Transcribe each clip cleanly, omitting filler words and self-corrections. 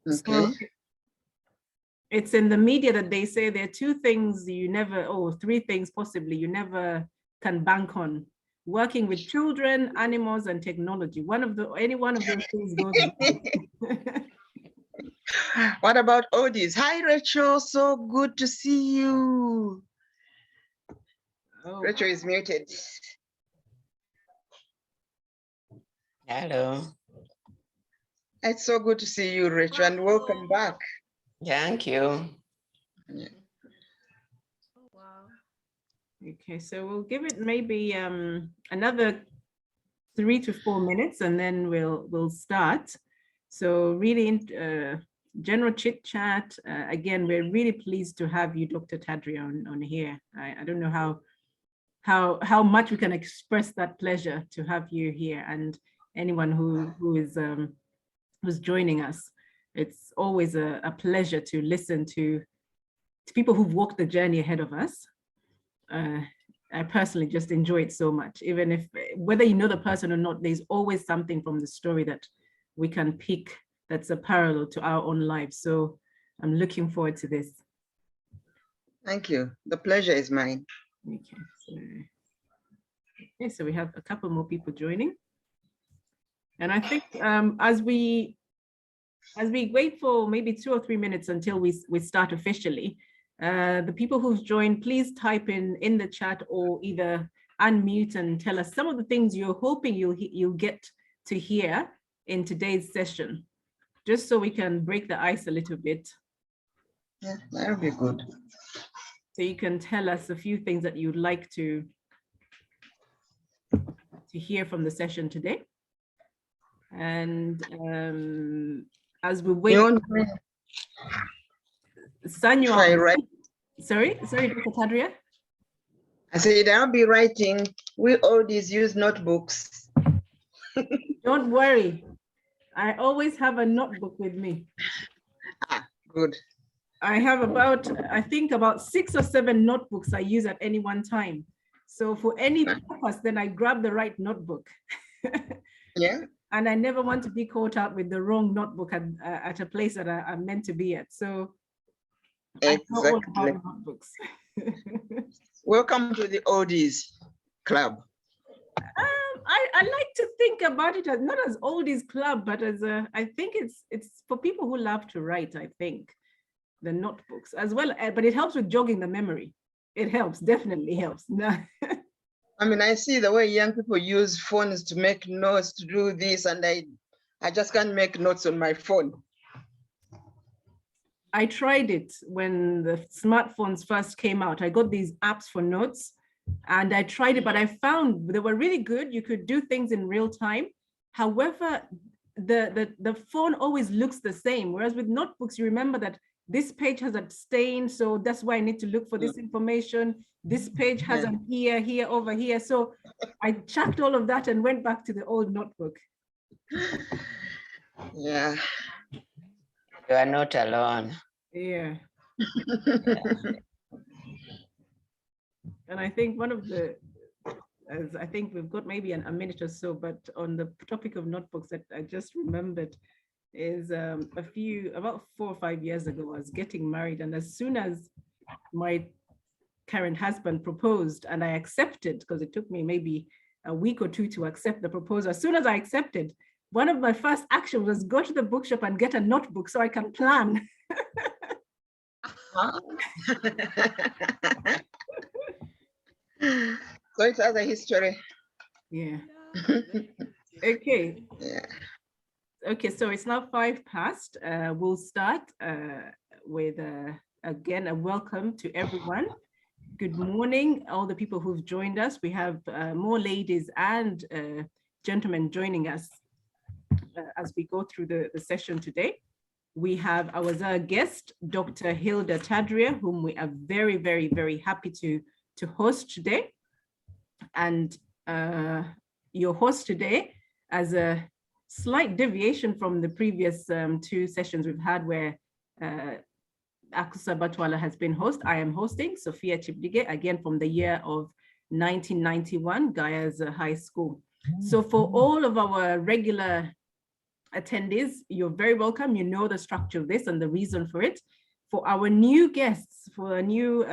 Okay. So it's in the media that they say there are two things you never, or three things possibly, you never can bank on: working with children, animals, and technology. Any one of those things goes wrong. What about oldies? Hi, Rachel. So good to see you. Oh. Rachel is muted. Hello. It's so good to see you, Rachel, and welcome back. Thank you. Yeah. Oh, wow. Okay, so we'll give it maybe another 3 to 4 minutes, and then we'll start. So really general chit chat. Again, we're really pleased to have you, Dr. Tadria, on here. I don't know how much we can express that pleasure to have you here, and anyone who is who's joining us. It's always a pleasure to listen to people who've walked the journey ahead of us. I personally just enjoy it so much. Even if, whether you know the person or not, there's always something from the story that we can pick that's a parallel to our own lives. So I'm looking forward to this. Thank you. The pleasure is mine. Okay, so we have a couple more people joining. And I think as we wait for maybe 2 or 3 minutes until we start officially, the people who've joined, please type in the chat or either unmute and tell us some of the things you're hoping you'll get to hear in today's session, just so we can break the ice a little bit. Yeah, that'll be good. So you can tell us a few things that you'd like to hear from the session today. And as we wait, Sanyu, sorry, Dr. Tadria. I said I'll be writing. We oldies use notebooks. Don't worry, I always have a notebook with me. Ah, good. I have I think about 6 or 7 notebooks I use at any one time. So for any purpose, then I grab the right notebook. Yeah. And I never want to be caught out with the wrong notebook at a place that I'm meant to be at. So exactly. I know all about notebooks. Welcome to the oldies club. I like to think about it as not as oldies club, but as I think it's for people who love to write. I think the notebooks as well, but it helps with jogging the memory. It helps, definitely helps. I mean, I see the way young people use phones to make notes, to do this, and I just can't make notes on my phone. I tried it when the smartphones first came out. I got these apps for notes and I tried it, but I found they were really good. You could do things in real time. However, the phone always looks the same. Whereas with notebooks, you remember that this page has a stain, so that's why I need to look for this information. This page has an here, over here. So I chucked all of that and went back to the old notebook. Yeah. You are not alone. Yeah. And I think one of the, as I think we've got maybe a minute or so, but on the topic of notebooks that I just remembered is about 4 or 5 years ago, I was getting married, and as soon as my current husband proposed and I accepted, because it took me maybe a week or 2 to accept the proposal, as soon as I accepted, one of my first actions was go to the bookshop and get a notebook so I can plan. So it has a history. Yeah. Okay. Yeah. Okay, so it's now 5 past. We'll start with, again, a welcome to everyone. Good morning, all the people who've joined us. We have more ladies and gentlemen joining us as we go through the session today. We have our guest, Dr. Hilda Tadria, whom we are very, very, very happy to host today. And your host today, as a slight deviation from the previous 2 sessions we've had where Akusa Batwala has been host, I am hosting Sophia Chibdige, again from the year of 1991, Gayaza High School. So for all of our regular attendees, you're very welcome. You know the structure of this and the reason for it. For our new guests, for new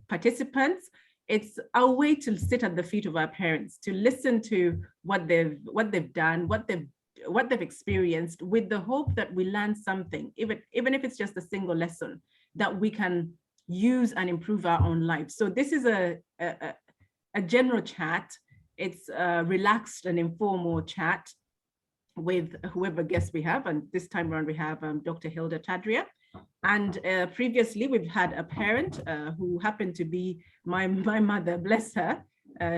participants, it's our way to sit at the feet of our parents, to listen to what they've done, what they've experienced, with the hope that we learn something, even if it's just a single lesson that we can use and improve our own lives. So this is a general chat. It's a relaxed and informal chat with whoever guests we have. And this time around, we have Dr. Hilda Tadria. And previously, we've had a parent who happened to be my mother, bless her.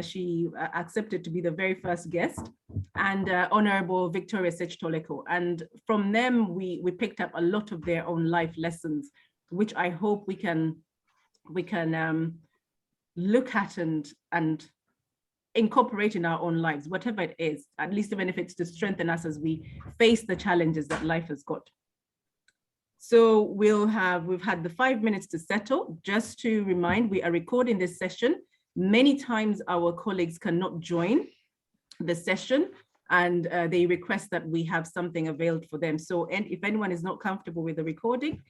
She accepted to be the very first guest, and Honorable Victoria Sech-Toleko. And from them, we picked up a lot of their own life lessons, which I hope we can look at and incorporate in our own lives, whatever it is, at least even if it's to strengthen us as we face the challenges that life has got. So we've had the 5 minutes to settle. Just to remind, we are recording this session. Many times our colleagues cannot join the session, and they request that we have something availed for them. So, and if anyone is not comfortable with the recording,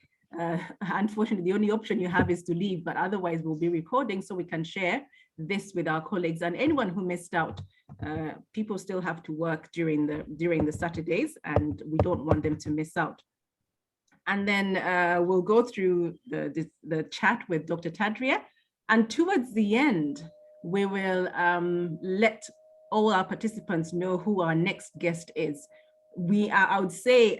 unfortunately, the only option you have is to leave, but otherwise we'll be recording so we can share this with our colleagues and anyone who missed out. People still have to work during the Saturdays, and we don't want them to miss out. And then we'll go through the chat with Dr. Tadria. And towards the end, we will let all our participants know who our next guest is. I would say,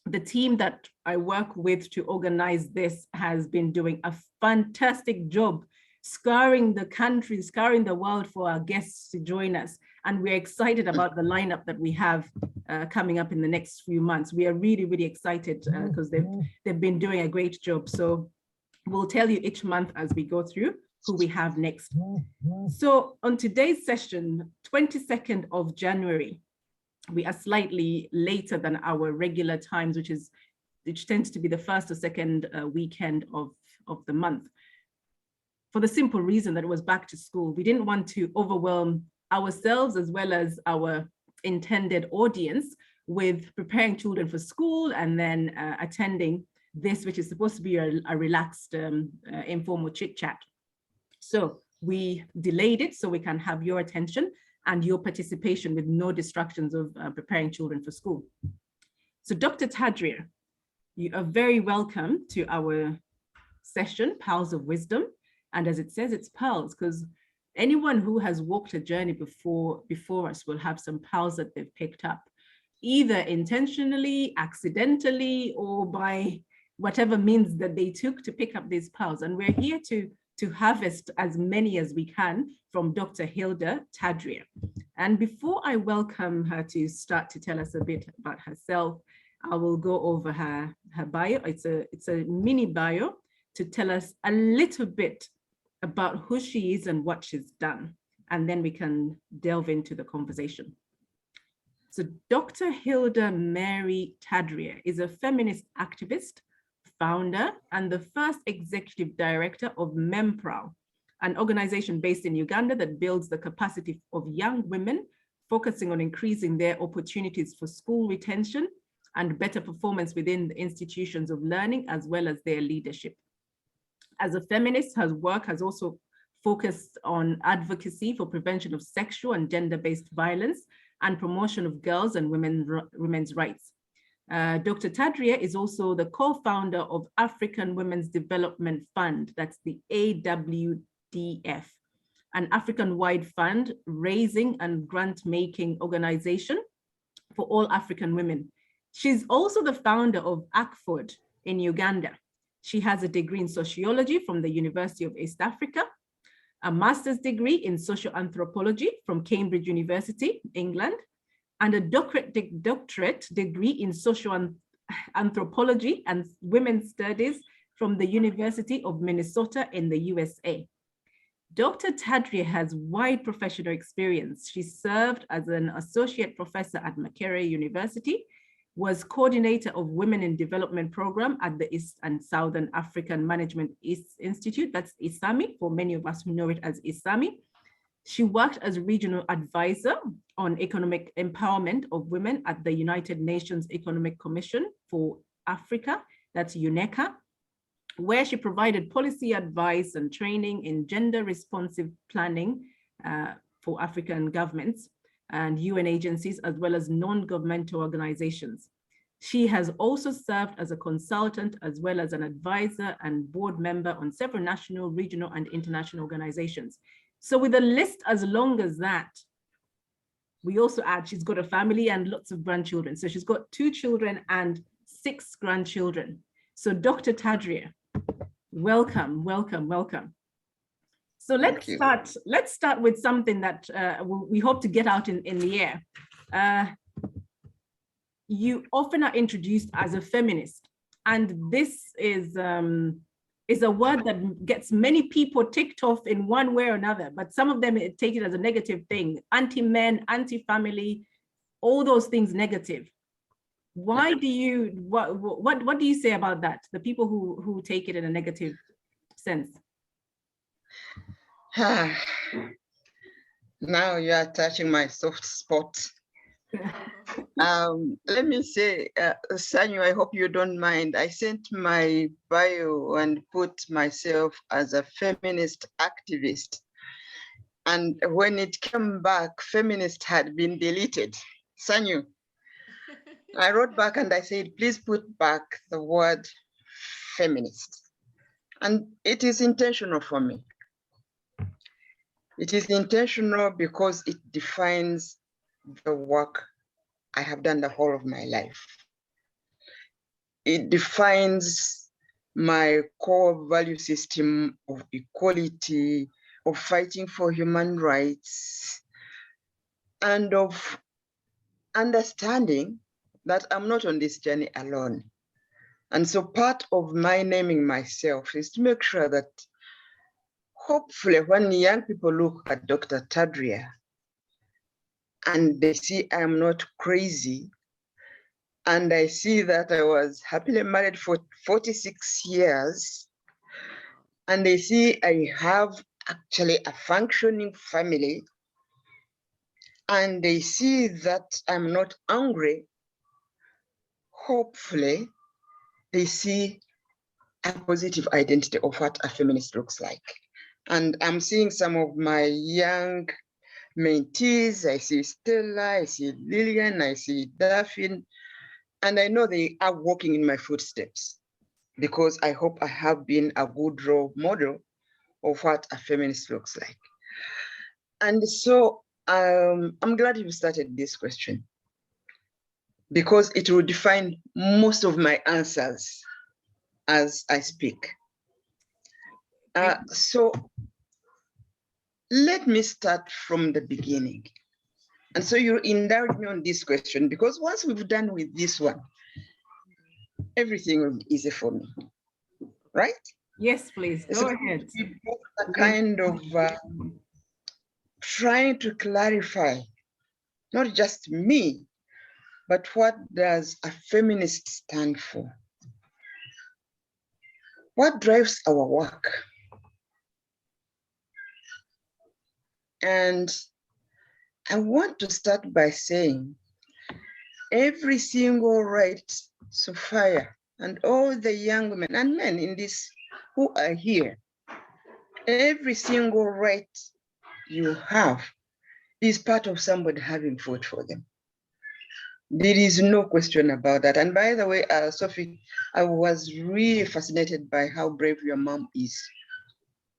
the team that I work with to organize this has been doing a fantastic job scouring the country, scouring the world for our guests to join us. And we're excited about the lineup that we have coming up in the next few months. We are really, really excited because they've been doing a great job. So we'll tell you each month as we go through who we have next. So on today's session, 22nd of January, we are slightly later than our regular times, which tends to be the first or second weekend of the month. For the simple reason that it was back to school. We didn't want to overwhelm ourselves as well as our intended audience with preparing children for school and then attending this, which is supposed to be a relaxed, informal chit chat. So we delayed it so we can have your attention and your participation with no distractions of preparing children for school. So Dr. Tadria, you are very welcome to our session, Pearls of Wisdom. And as it says, it's pearls, because anyone who has walked a journey before us will have some pearls that they've picked up, either intentionally, accidentally, or by whatever means that they took to pick up these pearls. And we're here to harvest as many as we can from Dr. Hilda Tadria. And before I welcome her to start to tell us a bit about herself, I will go over her bio. It's a mini bio to tell us a little bit about who she is and what she's done. And then we can delve into the conversation. So Dr. Hilda Mary Tadria is a feminist activist, founder, and the first executive director of MEMPROW, an organization based in Uganda that builds the capacity of young women, focusing on increasing their opportunities for school retention and better performance within the institutions of learning, as well as their leadership. As a feminist, her work has also focused on advocacy for prevention of sexual and gender-based violence and promotion of girls and women's rights. Dr. Tadria is also the co-founder of African Women's Development Fund, that's the AWDF, an African-wide fund raising and grant-making organization for all African women. She's also the founder of ACFODE in Uganda. She has a degree in sociology from the University of East Africa, a master's degree in social anthropology from Cambridge University, England, and a doctorate degree in social anthropology and women's studies from the University of Minnesota in the USA. Dr. Tadria has wide professional experience. She served as an associate professor at Makerere University, was coordinator of Women in Development Program at the East and Southern African Management Institute, that's ISAMI, for many of us who know it as ISAMI. She worked as regional advisor on economic empowerment of women at the United Nations Economic Commission for Africa, that's UNECA, where she provided policy advice and training in gender responsive planning for African governments and UN agencies, as well as non-governmental organizations. She has also served as a consultant, as well as an advisor and board member on several national, regional, and international organizations. So with a list as long as that, we also add she's got a family and lots of grandchildren. So she's got 2 children and 6 grandchildren. So Dr. Tadria, welcome, welcome, welcome. So let's start with something that we hope to get out in the air. You often are introduced as a feminist, and this is a word that gets many people ticked off in one way or another, but some of them take it as a negative thing, anti-men, anti-family, all those things negative. Why do you, what do you say about that? The people who take it in a negative sense? Now you are touching my soft spot. Let me say, Sanyu, I hope you don't mind. I sent my bio and put myself as a feminist activist. And when it came back, feminist had been deleted. Sanyu, I wrote back and I said, please put back the word feminist. And it is intentional for me. It is intentional because it defines the work I have done the whole of my life. It defines my core value system of equality, of fighting for human rights, and of understanding that I'm not on this journey alone. And so part of my naming myself is to make sure that hopefully when young people look at Dr. Tadria and they see I'm not crazy, and I see that I was happily married for 46 years, and they see I have actually a functioning family, and they see that I'm not angry, hopefully they see a positive identity of what a feminist looks like. And I'm seeing some of my young mentees. I see Stella, I see Lillian, I see Daphne, and I know they are walking in my footsteps because I hope I have been a good role model of what a feminist looks like. And so I'm glad you started this question because it will define most of my answers as I speak. So let me start from the beginning. And so you indulge me on this question because once we've done with this one, everything will be easy for me, right? Yes, please, go ahead. A kind of trying to clarify, not just me, but what does a feminist stand for? What drives our work? And I want to start by saying every single right, Sophia, and all the young women and men in this who are here, every single right you have is part of somebody having fought for them. There is no question about that. And by the way, Sophie, I was really fascinated by how brave your mom is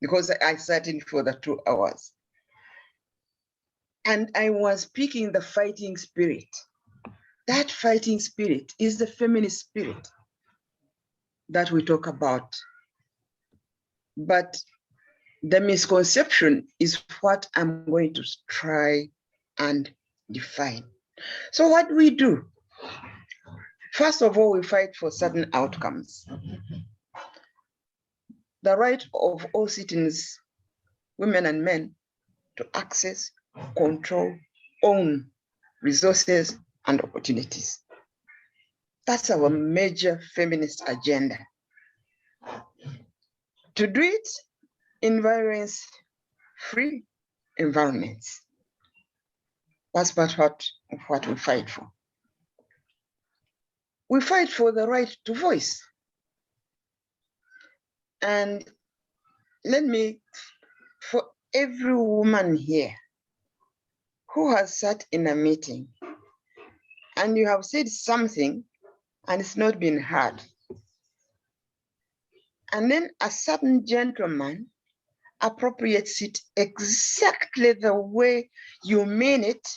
because I sat in for the 2 hours. And I was picking the fighting spirit. That fighting spirit is the feminist spirit that we talk about. But the misconception is what I'm going to try and define. So what do we do? First of all, we fight for certain outcomes. The right of all citizens, women and men, to access, control, own resources and opportunities. That's our major feminist agenda. To do it in violence-free, environments. That's part of what we fight for. We fight for the right to voice. And let me, for every woman here who has sat in a meeting and you have said something and it's not been heard, and then a certain gentleman appropriates it exactly the way you mean it,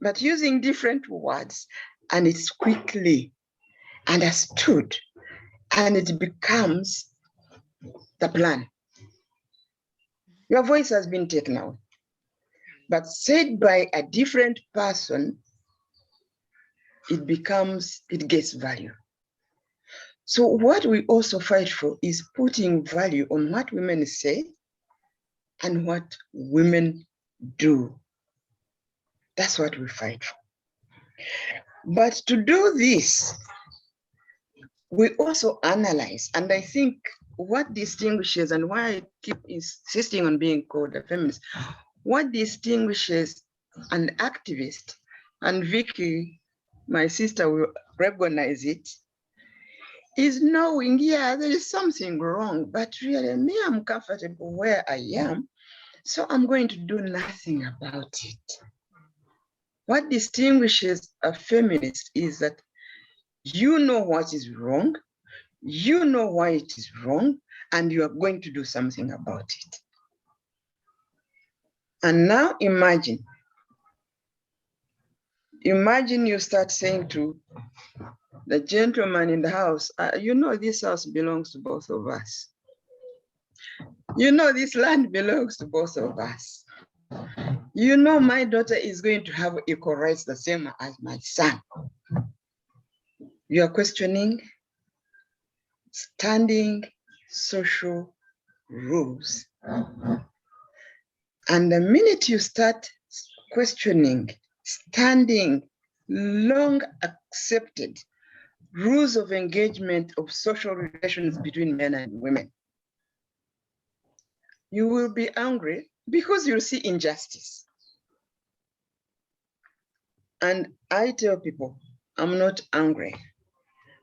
but using different words, and it's quickly understood, and it becomes the plan. Your voice has been taken out, but said by a different person, it gets value. So what we also fight for is putting value on what women say and what women do. That's what we fight for. But to do this, we also analyze, and I think what distinguishes, and why I keep insisting on being called a feminist, what distinguishes an activist, and Vicky, my sister, will recognize it, is knowing, yeah, there is something wrong, but really, me, I'm comfortable where I am, so I'm going to do nothing about it. What distinguishes a feminist is that you know what is wrong, you know why it is wrong, and you are going to do something about it. And now imagine you start saying to the gentleman in the house, you know this house belongs to both of us. You know this land belongs to both of us. You know my daughter is going to have equal rights the same as my son. You are questioning standing social rules. And the minute you start questioning standing long accepted rules of engagement of social relations between men and women, you will be angry because you'll see injustice. And I tell people, I'm not angry,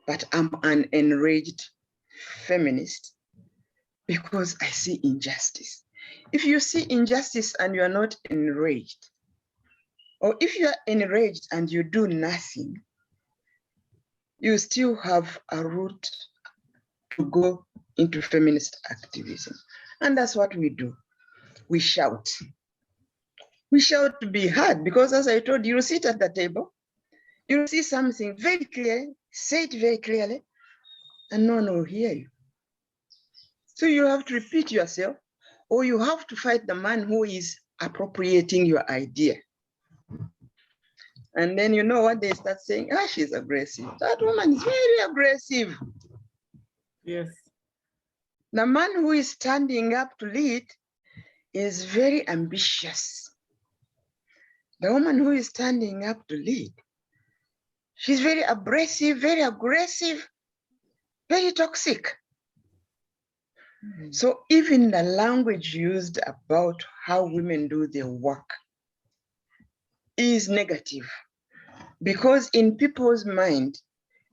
but I'm an enraged feminist because I see injustice. If you see injustice and you are not enraged, or if you are enraged and you do nothing, you still have a route to go into feminist activism. And that's what we do. We shout. We shout to be heard because, as I told you, you sit at the table, you see something very clearly, say it very clearly, and no one will hear you. So you have to repeat yourself, or you have to fight the man who is appropriating your idea. And then you know what they start saying? Ah, she's aggressive. That woman is very aggressive. Yes. The man who is standing up to lead is very ambitious. The woman who is standing up to lead, she's very abrasive, very aggressive, very toxic. Mm-hmm. So even the language used about how women do their work is negative, because in people's mind,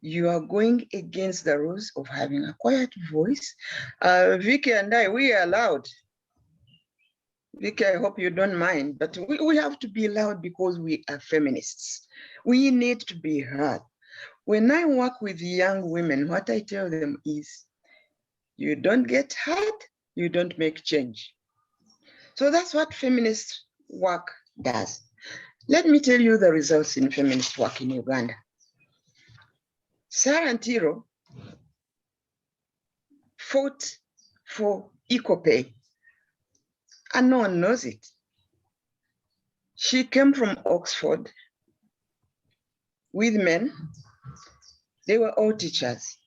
you are going against the rules of having a quiet voice. Vicky and I, we are loud. Vicky, I hope you don't mind, but we have to be loud because we are feminists. We need to be heard. When I work with young women, what I tell them is, you don't get heard, you don't make change. So that's what feminist work does. Let me tell you the results in feminist work in Uganda. Sarah Ntiro fought for equal pay, and no one knows it. She came from Oxford with men. They were all teachers.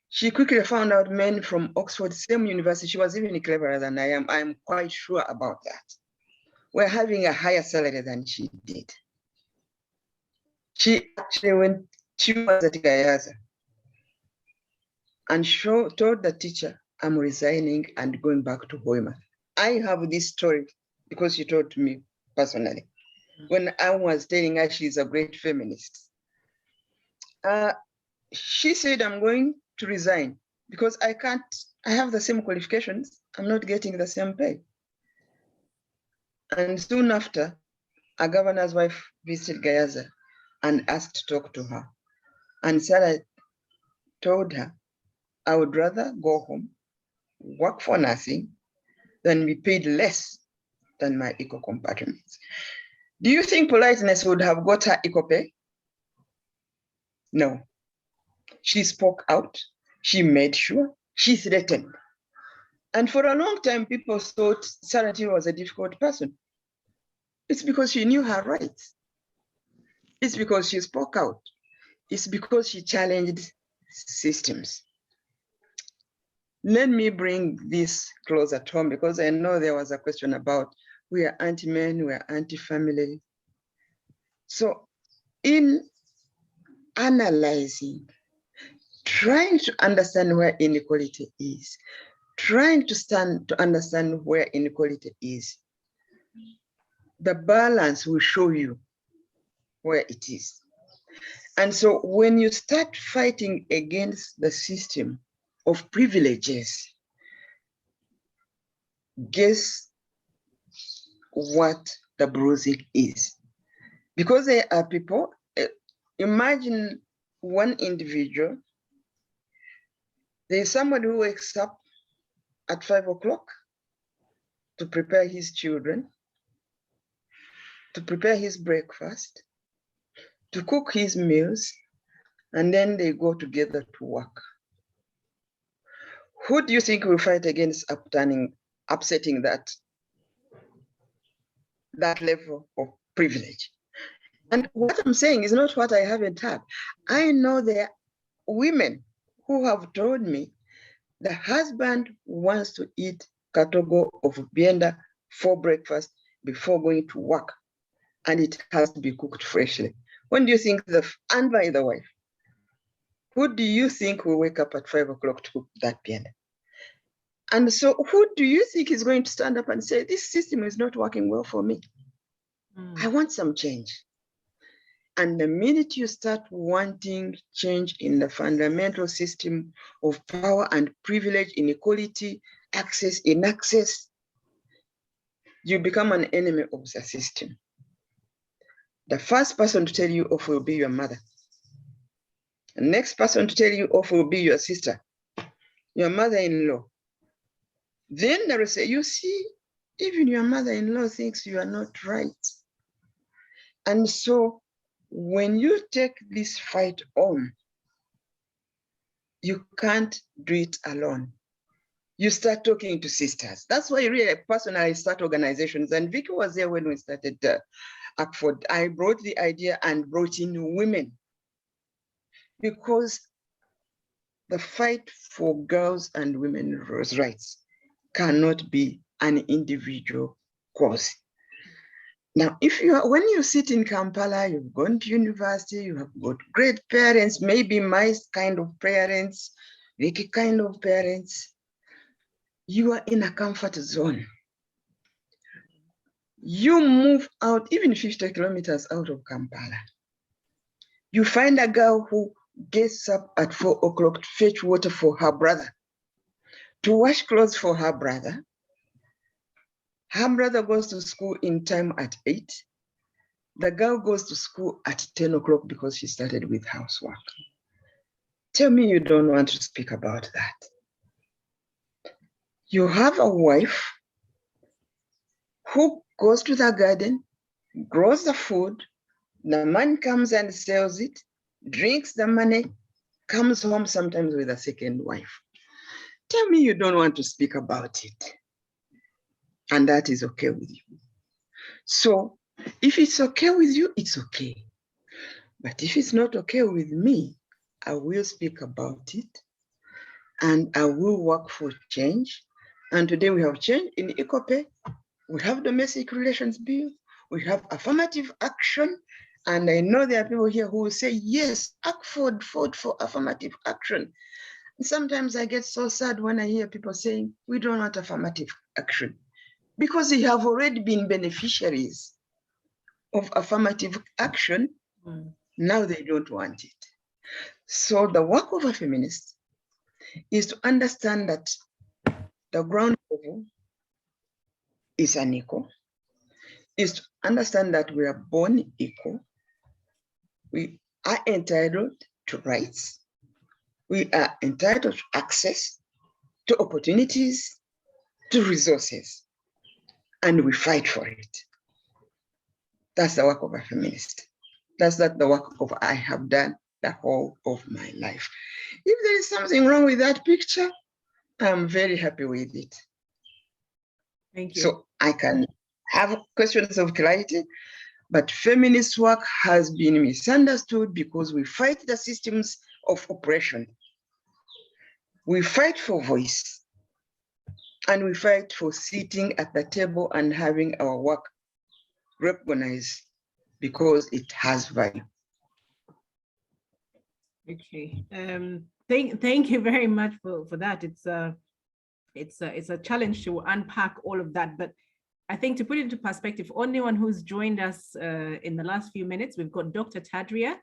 She quickly found out men from Oxford, same university, she was even cleverer than I am. I'm quite sure about that. Were having a higher salary than she did. She actually she was at Gayaza and told the teacher, I'm resigning and going back to Hoima. I have this story because she told me personally. When I was telling her she's a great feminist, she said, I'm going to resign because I have the same qualifications. I'm not getting the same pay. And soon after, a governor's wife visited Gayaza and asked to talk to her. And Sarah told her, I would rather go home, work for nothing, than be paid less than my equal compatriots. Do you think politeness would have got her equal pay? No. She spoke out. She made sure. She threatened. And for a long time, people thought Sarah was a difficult person. It's because she knew her rights. It's because she spoke out. It's because she challenged systems. Let me bring this closer at home because I know there was a question about we are anti-men, we are anti-family. So in analyzing, trying to understand where inequality is, trying to understand where inequality is, the balance will show you where it is. And so when you start fighting against the system of privileges, guess what the bruising is? Because there are people, imagine one individual, there's somebody who wakes up at 5 o'clock to prepare his children, to prepare his breakfast, to cook his meals, and then they go together to work. Who do you think will fight against upsetting that level of privilege? And what I'm saying is not what I haven't heard. I know there are women who have told me the husband wants to eat katogo of bienda for breakfast before going to work, and it has to be cooked freshly. When do you think and by the wife, who do you think will wake up at 5 o'clock to cook that bienda? And so who do you think is going to stand up and say, this system is not working well for me? I want some change. And the minute you start wanting change in the fundamental system of power and privilege, inequality, access, inaccess, you become an enemy of the system. The first person to tell you off will be your mother. The next person to tell you off will be your sister, your mother-in-law. Then they will say, you see, even your mother-in-law thinks you are not right. And so when you take this fight on, you can't do it alone. You start talking to sisters. That's why really personally I start organizations. And Vicky was there when we started ACFODE. I brought the idea and brought in women because the fight for girls and women's rights cannot be an individual cause. Now, when you sit in Kampala, you've gone to university, you have got great parents, maybe my kind of parents, Vicky kind of parents, you are in a comfort zone. You move out, even 50 kilometers out of Kampala. You find a girl who gets up at 4 o'clock to fetch water for her brother, to wash clothes for her brother. Her brother goes to school in time at 8. The girl goes to school at 10 o'clock because she started with housework. Tell me you don't want to speak about that. You have a wife who goes to the garden, grows the food, the man comes and sells it, drinks the money, comes home sometimes with a second wife. Tell me you don't want to speak about it. And that is okay with you. So if it's okay with you, it's okay. But if it's not okay with me, I will speak about it and I will work for change. And today we have change in equal pay. We have domestic relations bill. We have affirmative action. And I know there are people here who will say, yes, ACFODE fought for affirmative action. And sometimes I get so sad when I hear people saying, we don't want affirmative action. because they have already been beneficiaries of affirmative action. Now they don't want it. So the work of a feminist is to understand that the ground level is unequal, is to understand that we are born equal. We are entitled to rights. We are entitled to access to opportunities, to resources, and we fight for it. That's the work of a feminist. That's not the work of I have done the whole of my life. If there is something wrong with that picture, I'm very happy with it. Thank you. So I can have questions of clarity, but feminist work has been misunderstood because we fight the systems of oppression. We fight for voice, and we fight for sitting at the table and having our work recognized because it has value. Okay. Thank you very much for that. It's a challenge to unpack all of that, but I think to put it into perspective, anyone who's joined us in the last few minutes, we've got Dr. Tadria,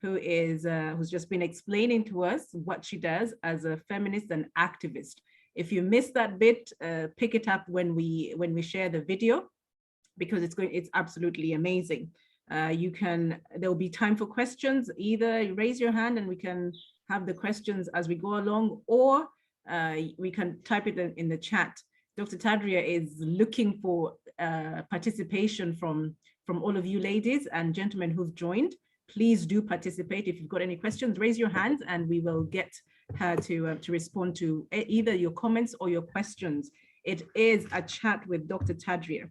who is who's just been explaining to us what she does as a feminist and activist. If you missed that bit, pick it up when we share the video, because it's absolutely amazing. There'll be time for questions. Either you raise your hand and we can have the questions as we go along, or we can type it in the chat. Dr. Tadria is looking for participation from all of you ladies and gentlemen who've joined. Please do participate. If you've got any questions, raise your hands and we will get her to respond to either your comments or your questions. It is a chat with Dr. Tadria.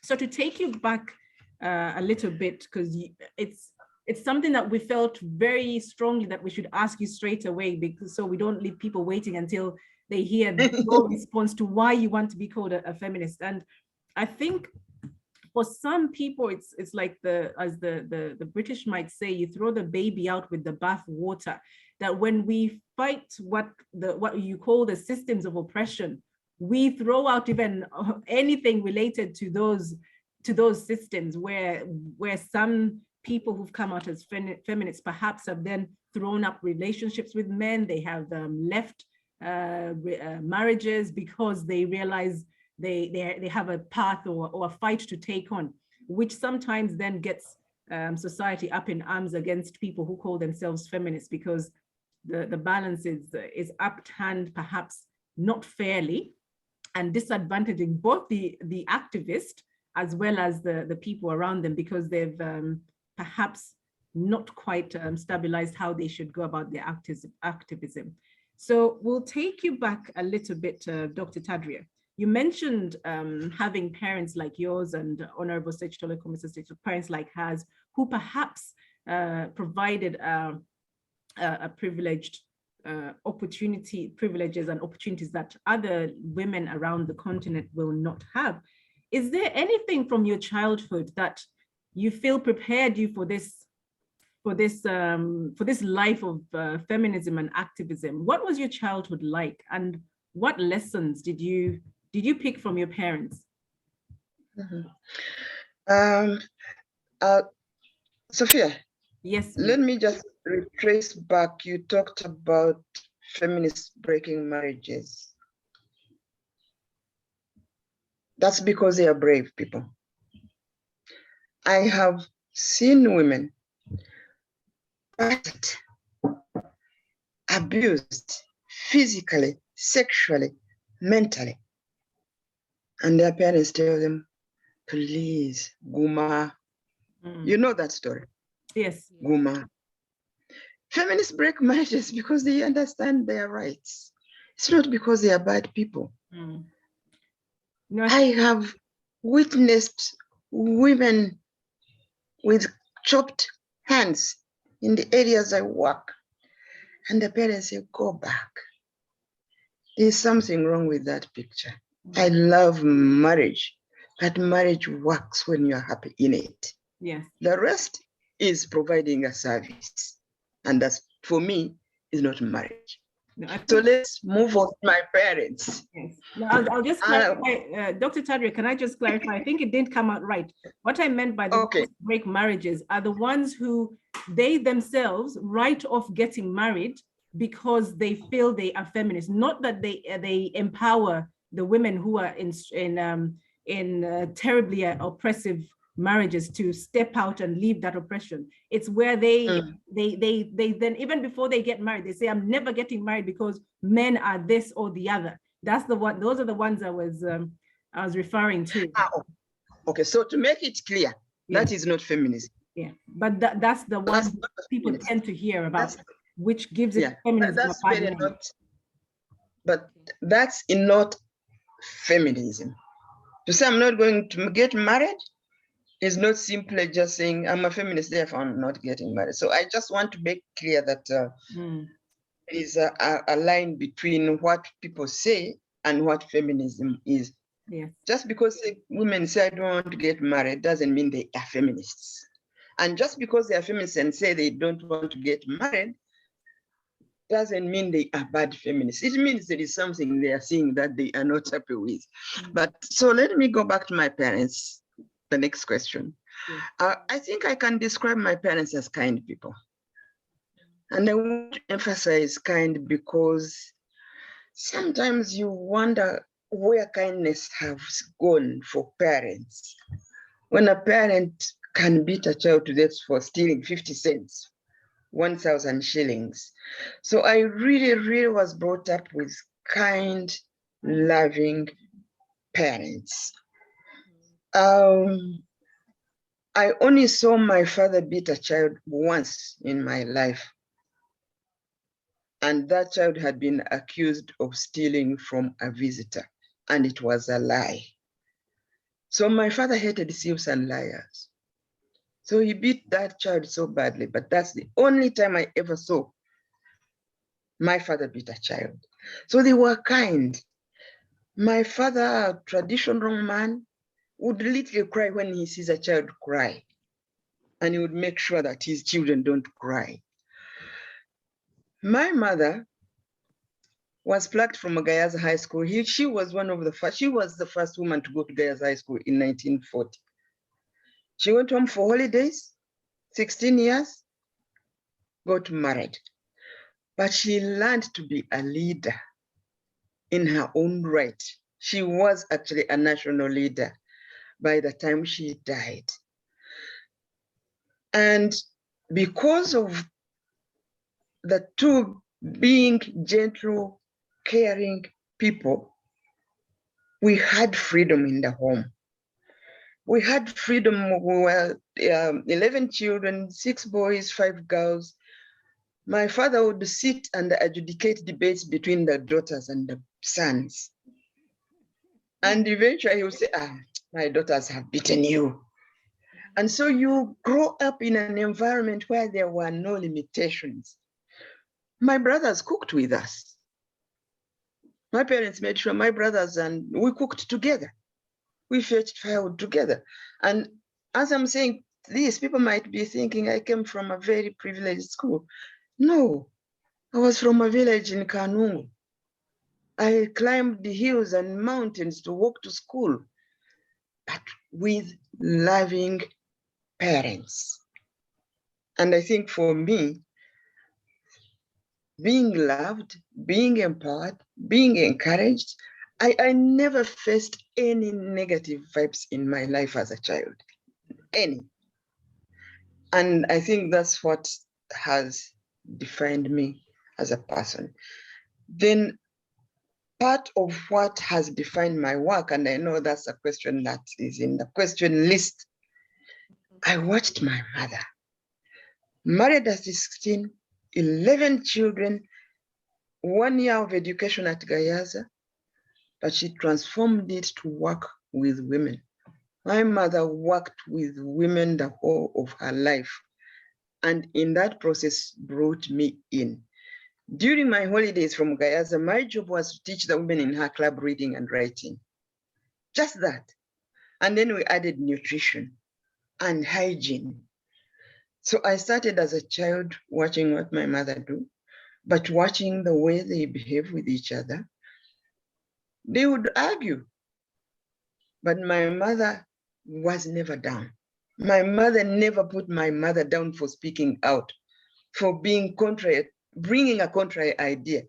So to take you back a little bit, because it's something that we felt very strongly that we should ask you straight away, because so we don't leave people waiting until they hear your response to why you want to be called a feminist. And I think for some people, it's like as the British might say, you throw the baby out with the bath water. That when we fight what you call the systems of oppression, we throw out even anything related to those systems where some people who've come out as feminists perhaps have then thrown up relationships with men. They have left marriages because they realize they have a path or a fight to take on, which sometimes then gets society up in arms against people who call themselves feminists, because the balance is upturned perhaps not fairly, and disadvantaging both the activist as well as the people around them, because they've perhaps not quite stabilized how they should go about their activism. So we'll take you back a little bit, Dr. Tadria. You mentioned having parents like yours and Honorable Statutory Commissioner, parents like hers, who perhaps provided a privileged privileges and opportunities that other women around the continent will not have. Is there anything from your childhood that you feel prepared you for this life of feminism and activism? What was your childhood like, and what lessons did you pick from your parents? Sophia. Yes. Let me just retrace back. You talked about feminists breaking marriages. That's because they are brave people. I have seen women battered, abused physically, sexually, mentally, and their parents tell them, please, Guma. You know that story? Yes. Guma. Feminists break marriages because they understand their rights. It's not because they are bad people. No. I have witnessed women with chopped hands in the areas I work, and the parents say, go back. There's something wrong with that picture. I love marriage, but marriage works when you're happy in it. Yes. The rest is providing a service. And that's, for me, is not marriage. No, I So think, let's move on to my parents. yes. No, I'll just clarify, Dr. Tadria, can I just clarify? I think it didn't come out right. What I meant by the Okay. break marriages are the ones who they themselves write off getting married because they feel they are feminists, not that they empower the women who are in terribly oppressive marriages to step out and leave that oppression. It's where they then, even before they get married, they say, I'm never getting married because men are this or the other. That's the one, those are the ones I was referring to. Okay, so to make it clear, Yeah. that is not feminism. Yeah, but that's the one people tend to hear about, which gives it feminism. That's very not, but that's not feminism. To say I'm not going to get married is not simply just saying I'm a feminist, therefore I'm not getting married. So I just want to make clear that there is a line between what people say and what feminism is. Yeah. Just because women say I don't want to get married doesn't mean they are feminists. And just because they are feminists and say they don't want to get married doesn't mean they are bad feminists. It means there is something they are seeing that they are not happy with. But so let me go back to my parents. The next question. I think I can describe my parents as kind people. And I want to emphasize kind because sometimes you wonder where kindness has gone for parents. When a parent can beat a child to death for stealing 50 cents, 1,000 shillings. So I really was brought up with kind, loving parents. I only saw my father beat a child once in my life. And that child had been accused of stealing from a visitor, and it was a lie. So my father hated thieves and liars. So he beat that child so badly, but that's the only time I ever saw my father beat a child. So they were kind. My father, a traditional man, would literally cry when he sees a child cry. And he would make sure that his children don't cry. My mother was plucked from Gayaza High School. She was one of the first, she was the first woman to go to Gayaza High School in 1940. She went home for holidays, 16 years, got married. But she learned to be a leader in her own right. She was actually a national leader by the time she died. And because of the two being gentle, caring people, we had freedom in the home. We had freedom. We were 11 children, 6 boys, 5 girls. My father would sit and adjudicate debates between the daughters and the sons. And eventually he would say, my daughters have beaten you. And so you grow up in an environment where there were no limitations. My brothers cooked with us. My parents made sure my brothers and we cooked together. We fetched firewood together. And as I'm saying this, people might be thinking I came from a very privileged school. No, I was from a village in Kanungu. I climbed the hills and mountains to walk to school, but with loving parents. And I think for me, being loved, being empowered, being encouraged, I never faced any negative vibes in my life as a child, any. And I think that's what has defined me as a person. Then part of what has defined my work, and I know that's a question that is in the question list, I watched my mother, married at 16, 11 children, 1 year of education at Gayaza, but she transformed it to work with women. My mother worked with women the whole of her life, and in that process brought me in. During my holidays from Gayaza, my job was to teach the women in her club reading and writing. Just that. And then we added nutrition and hygiene. So I started as a child watching what my mother do. but watching the way they behave with each other, they would argue. But my mother was never down. My mother never put my mother down for speaking out, for being contrary, bringing a contrary idea.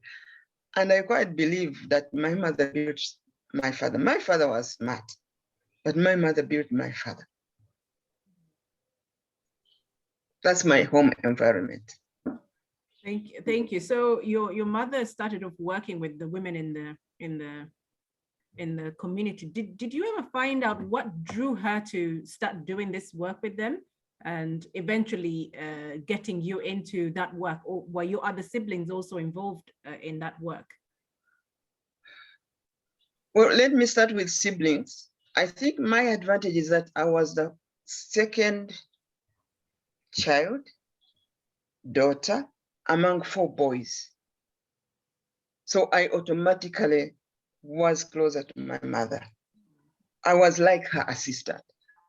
And I quite believe that my mother built my father. My father was smart, but my mother built my father. That's my home environment. Thank you. So your mother started off working with the women in the community. Did you ever find out what drew her to start doing this work with them, and eventually getting you into that work? Or were your other siblings also involved in that work? Well, let me start with siblings. I think my advantage is that I was the second child, daughter, among 4 boys. So I automatically was closer to my mother. I was like her assistant.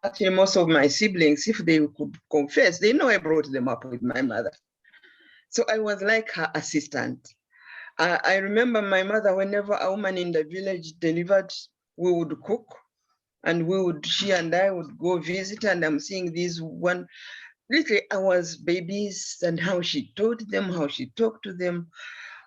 Actually, most of my siblings, if they could confess, they know I brought them up with my mother. So I was like her assistant. I remember my mother, whenever a woman in the village delivered, we would cook, and she and I would go visit, and I'm seeing these one, literally I was babies, and how she taught them, how she talked to them.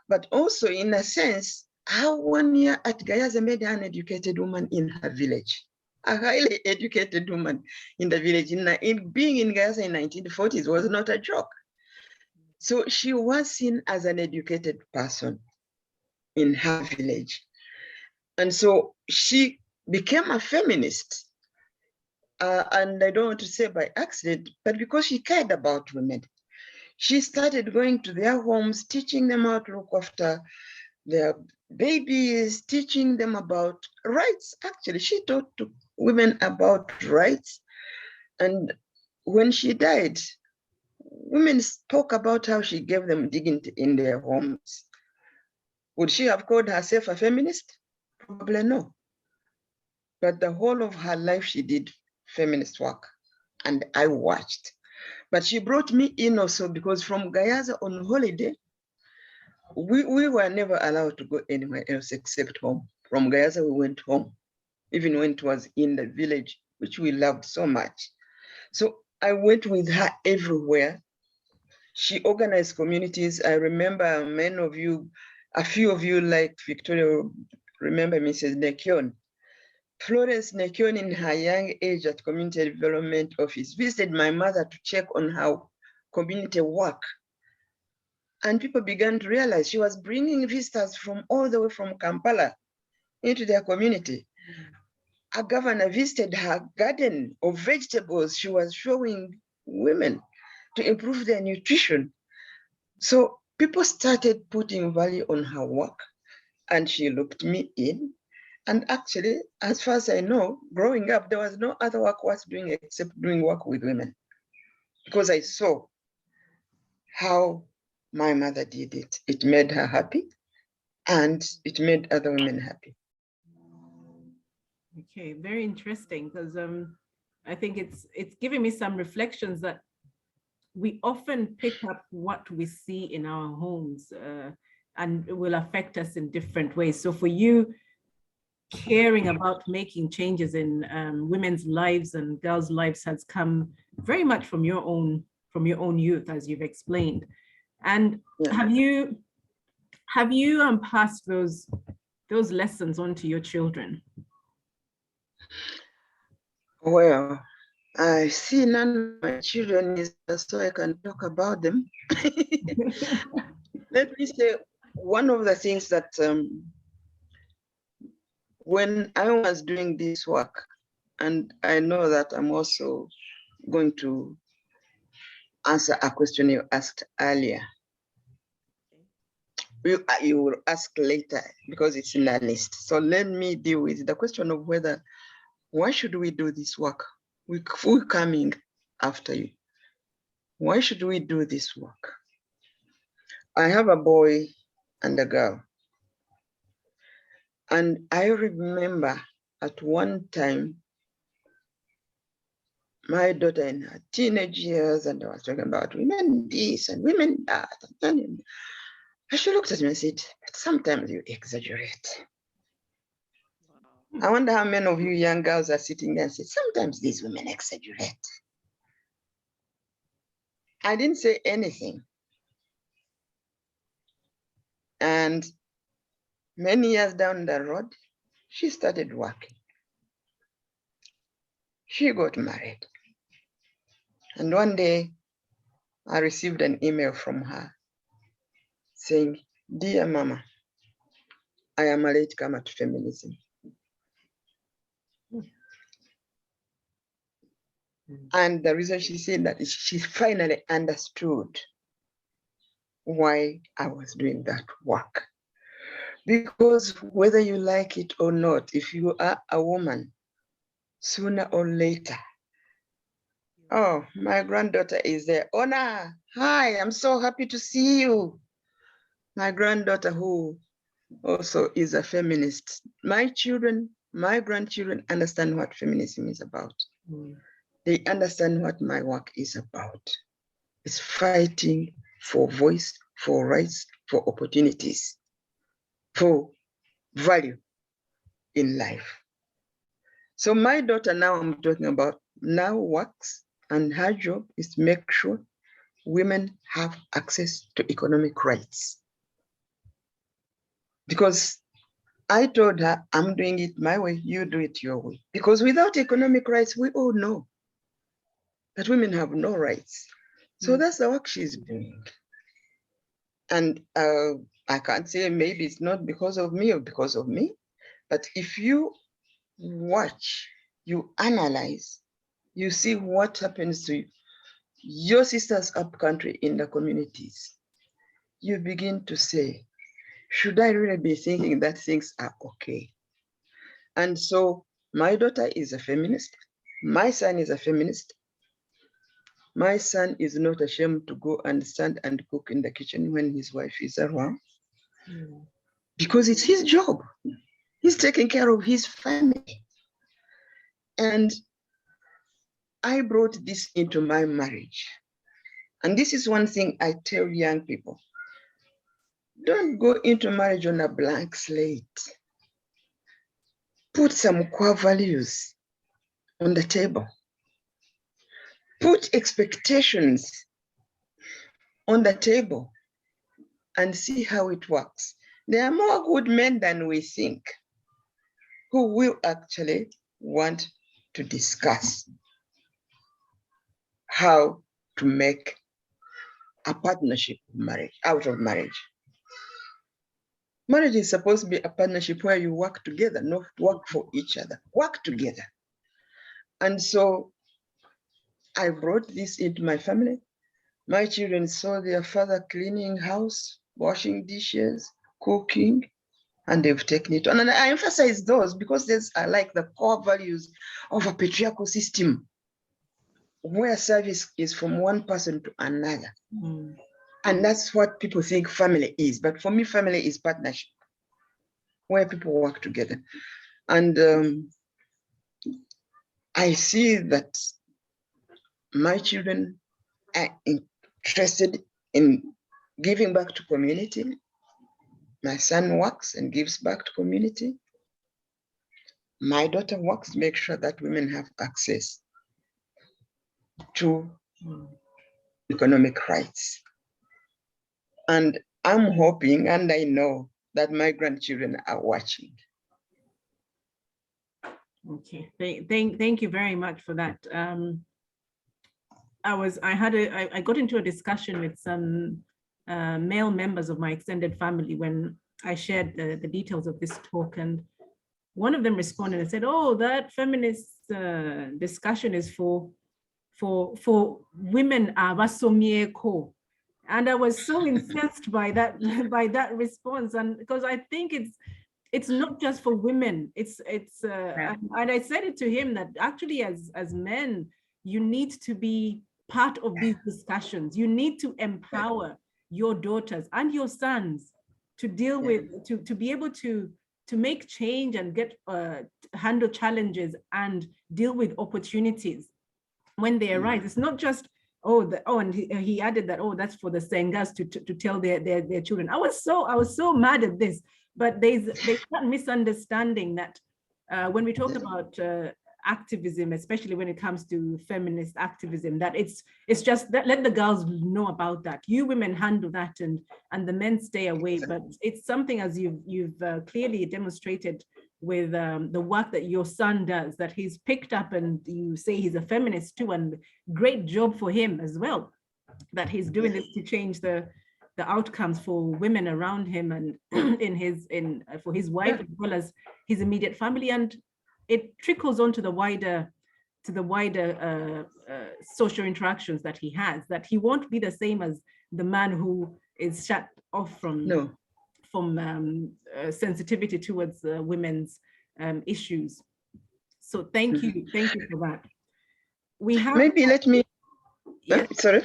But also, in a sense, how 1 year at Gayaza made an educated woman in her village, a highly educated woman in the village. In being in Gayaza in 1940s was not a joke. So she was seen as an educated person in her village. And so she became a feminist. And I don't want to say by accident, but because she cared about women. She started going to their homes, teaching them how to look after their babies, teaching them about rights. Actually, she taught to women about rights. And when she died, women spoke about how she gave them dignity in their homes. Would she have called herself a feminist? Probably no. But the whole of her life, she did feminist work, and I watched. But she brought me in also because from Gayaza on holiday, we were never allowed to go anywhere else except home. From Gayaza, we went home, even when it was in the village, which we loved so much. So I went with her everywhere. She organized communities. I remember a few of you like Victoria, remember Mrs. Nekion. Florence Nekion, in her young age at Community Development Office, visited my mother to check on how community work. And people began to realize she was bringing visitors from all the way from Kampala into their community. A governor visited her garden of vegetables she was showing women to improve their nutrition. So people started putting value on her work, and she looked me in. And actually, as far as I know, growing up, there was no other work worth doing except doing work with women, because I saw how my mother did it. It made her happy, and it made other women happy. Okay, very interesting, because I think it's giving me some reflections that we often pick up what we see in our homes and it will affect us in different ways. So for you, caring about making changes in women's lives and girls' lives has come very much from your own youth, as you've explained. And Yeah. have you passed those lessons on to your children? Well, I see none of my children is so I can talk about them. Let me say, one of the things that when I was doing this work, and I know that I'm also going to answer a question you asked earlier. You will ask later because it's in the list. So let me deal with the question of why should we do this work? We're coming after you. Why should we do this work? I have a boy and a girl. And I remember at one time, my daughter in her teenage years, and I was talking about women this and women that. And she looked at me and said, but sometimes you exaggerate. Wow. I wonder how many of you young girls are sitting there and say, sometimes these women exaggerate. I didn't say anything. And many years down the road, she started working. She got married. And one day, I received an email from her saying, dear Mama, I am a latecomer to feminism. And the reason she said that is she finally understood why I was doing that work. Because whether you like it or not, if you are a woman, sooner or later, oh, my granddaughter is there. Ona, hi, I'm so happy to see you. My granddaughter who also is a feminist. My children, my grandchildren understand what feminism is about. They understand what my work is about. It's fighting for voice, for rights, for opportunities, for value in life. So my daughter now I'm talking about now works, and her job is to make sure women have access to economic rights. Because I told her, I'm doing it my way, you do it your way. Because without economic rights, we all know that women have no rights. So that's the work she's doing. And I can't say maybe it's not because of me or because of me, but if you watch, you analyze, you see what happens to your sisters up country in the communities, you begin to say, should I really be thinking that things are okay? And so my daughter is a feminist. My son is a feminist. My son is not ashamed to go and stand and cook in the kitchen when his wife is around, because it's his job. He's taking care of his family. And I brought this into my marriage. And this is one thing I tell young people. Don't go into marriage on a blank slate. Put some core values on the table. Put expectations on the table and see how it works. There are more good men than we think who will actually want to discuss how to make a partnership marriage out of marriage. Marriage is supposed to be a partnership where you work together, not work for each other, work together. And so I brought this into my family. My children saw their father cleaning house, washing dishes, cooking, and they've taken it on. And I emphasize those because these are like the core values of a patriarchal system where service is from one person to another. And that's what people think family is. But for me, family is partnership, where people work together. And I see that my children are interested in giving back to community. My son works and gives back to community. My daughter works to make sure that women have access to economic rights. And I'm hoping, and I know that my grandchildren are watching. Okay, thank you very much for that. I got into a discussion with some male members of my extended family when I shared the details of this talk, and one of them responded and said, "Oh, that feminist discussion is for women abasomieko." And I was so incensed by that response, and because I think it's not just for women. And I said it to him that actually as men, you need to be part of these discussions. You need to empower your daughters and your sons to deal with, to be able to make change and get handle challenges and deal with opportunities when they arise. It's not just and he added that, that's for the Sengas to tell their children. I was so mad at this, but there's that misunderstanding that when we talk about activism, especially when it comes to feminist activism, that it's just that let the girls know about that. You women handle that, and the men stay away. But it's something, as you've clearly demonstrated with the work that your son does, that he's picked up, and you say he's a feminist too, and great job for him as well, that he's doing this to change the outcomes for women around him and for his wife, as well as his immediate family, and it trickles on to the wider social interactions that he has, that he won't be the same as the man who is shut off from sensitivity towards women's issues. So thank you for that. We have sorry.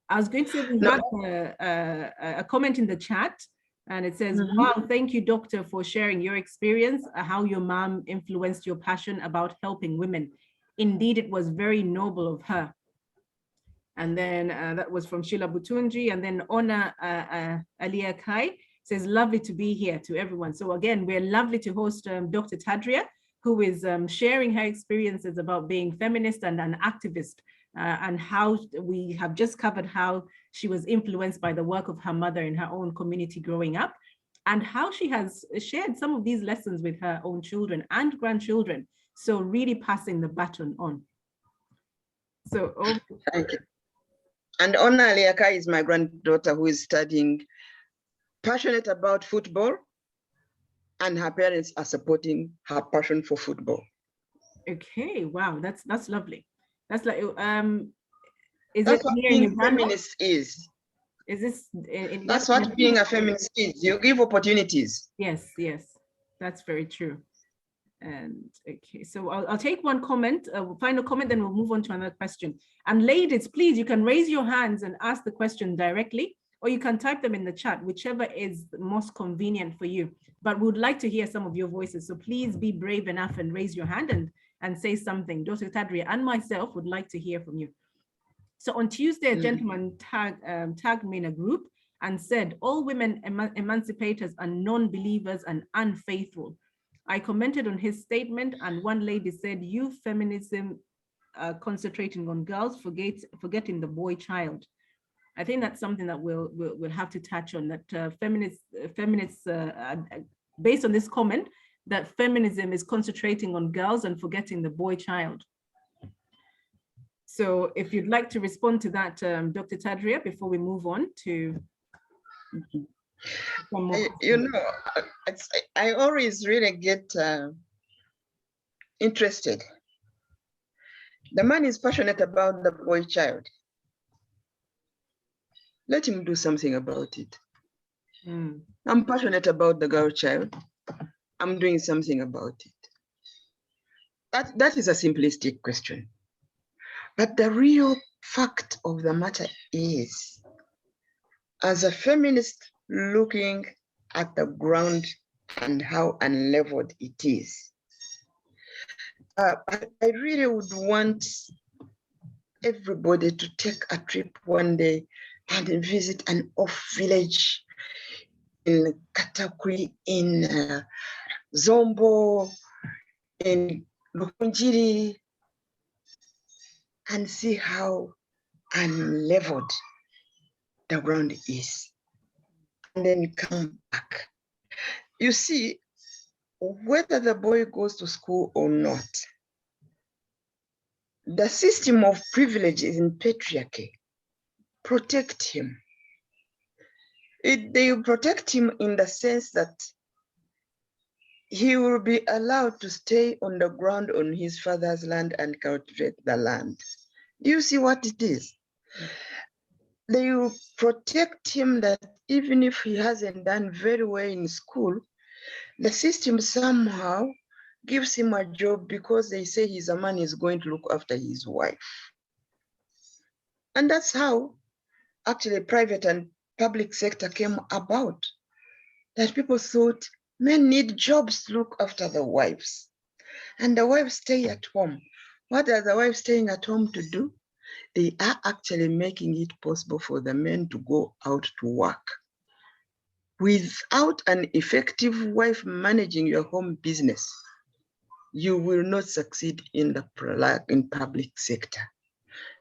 I was going to say we have a comment in the chat, and it says, wow, thank you, doctor, for sharing your experience, how your mom influenced your passion about helping women. Indeed, it was very noble of her. And then that was from Sheila Butunji. And then Ona Alia Kai says, lovely to be here to everyone. So again, we're lovely to host Dr. Tadria, who is sharing her experiences about being feminist and an activist, and how we have just covered how she was influenced by the work of her mother in her own community growing up, and how she has shared some of these lessons with her own children and grandchildren. So really passing the baton on. So thank you. And Ona Aliaka is my granddaughter who is studying, passionate about football, and her parents are supporting her passion for football. Okay, wow, that's lovely. That's like is that's it what here being in Uganda? Feminist is. Is this in that's what being a feminist is. You give opportunities. Yes, that's very true. And okay, so I'll take one comment, final comment, then we'll move on to another question. And ladies, please, you can raise your hands and ask the question directly, or you can type them in the chat, whichever is most convenient for you. But we would like to hear some of your voices. So please be brave enough and raise your hand and say something. Dr. Tadria and myself would like to hear from you. So on Tuesday, a gentleman tagged me in a group and said, all women emancipators are non-believers and unfaithful. I commented on his statement, and one lady said, you feminism concentrating on girls, forgetting the boy child. I think that's something that we'll have to touch on, that feminists, based on this comment, that feminism is concentrating on girls and forgetting the boy child. So if you'd like to respond to that, Dr. Tadria, before we move on to one more. You know, I always really get interested. The man is passionate about the boy child. Let him do something about it. I'm passionate about the girl child. I'm doing something about it. That is a simplistic question. But the real fact of the matter is, as a feminist looking at the ground and how unleveled it is, I really would want everybody to take a trip one day and visit an off village in Katakwi, in Zombo, in Lukunjiri, and see how unleveled the ground is. And then come back. You see, whether the boy goes to school or not, the system of privileges in patriarchy protect him. They protect him in the sense that he will be allowed to stay on the ground on his father's land and cultivate the land. Do you see what it is? They will protect him that even if he hasn't done very well in school, the system somehow gives him a job because they say he's a man is going to look after his wife. And that's how actually private and public sector came about, that people thought men need jobs to look after the wives, and the wives stay at home. What are the wives staying at home to do? they are actually making it possible for the men to go out to work. Without an effective wife managing your home business, you will not succeed in the public sector.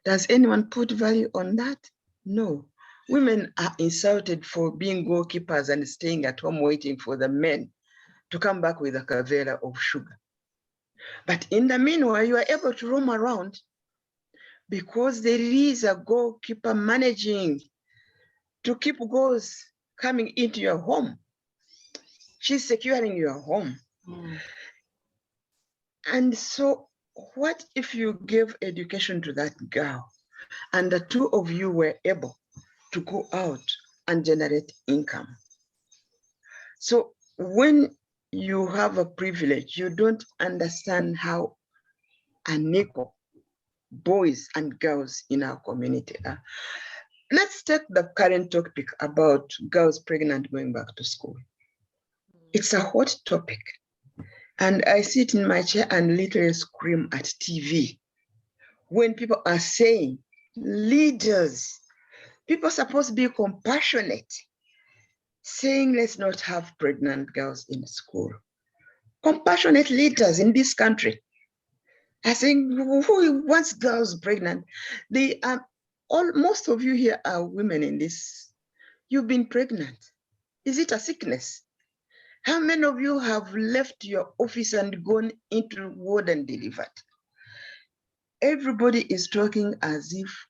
Does anyone put value on that? No. Women are insulted for being goalkeepers and staying at home waiting for the men to come back with a kavera of sugar. But in the meanwhile, you are able to roam around because there is a goalkeeper managing to keep goals coming into your home. She's securing your home. And so what if you gave education to that girl and the two of you were able to go out and generate income? So when you have a privilege, you don't understand how unequal boys and girls in our community are. Let's take the current topic about girls pregnant going back to school. It's a hot topic. And I sit in my chair and literally scream at TV when people are saying, leaders, people are supposed to be compassionate, saying let's not have pregnant girls in school. Compassionate leaders in this country are saying, who wants girls pregnant? They are most of you here are women in this. You've been pregnant. Is it a sickness? How many of you have left your office and gone into ward and delivered? Everybody is talking as if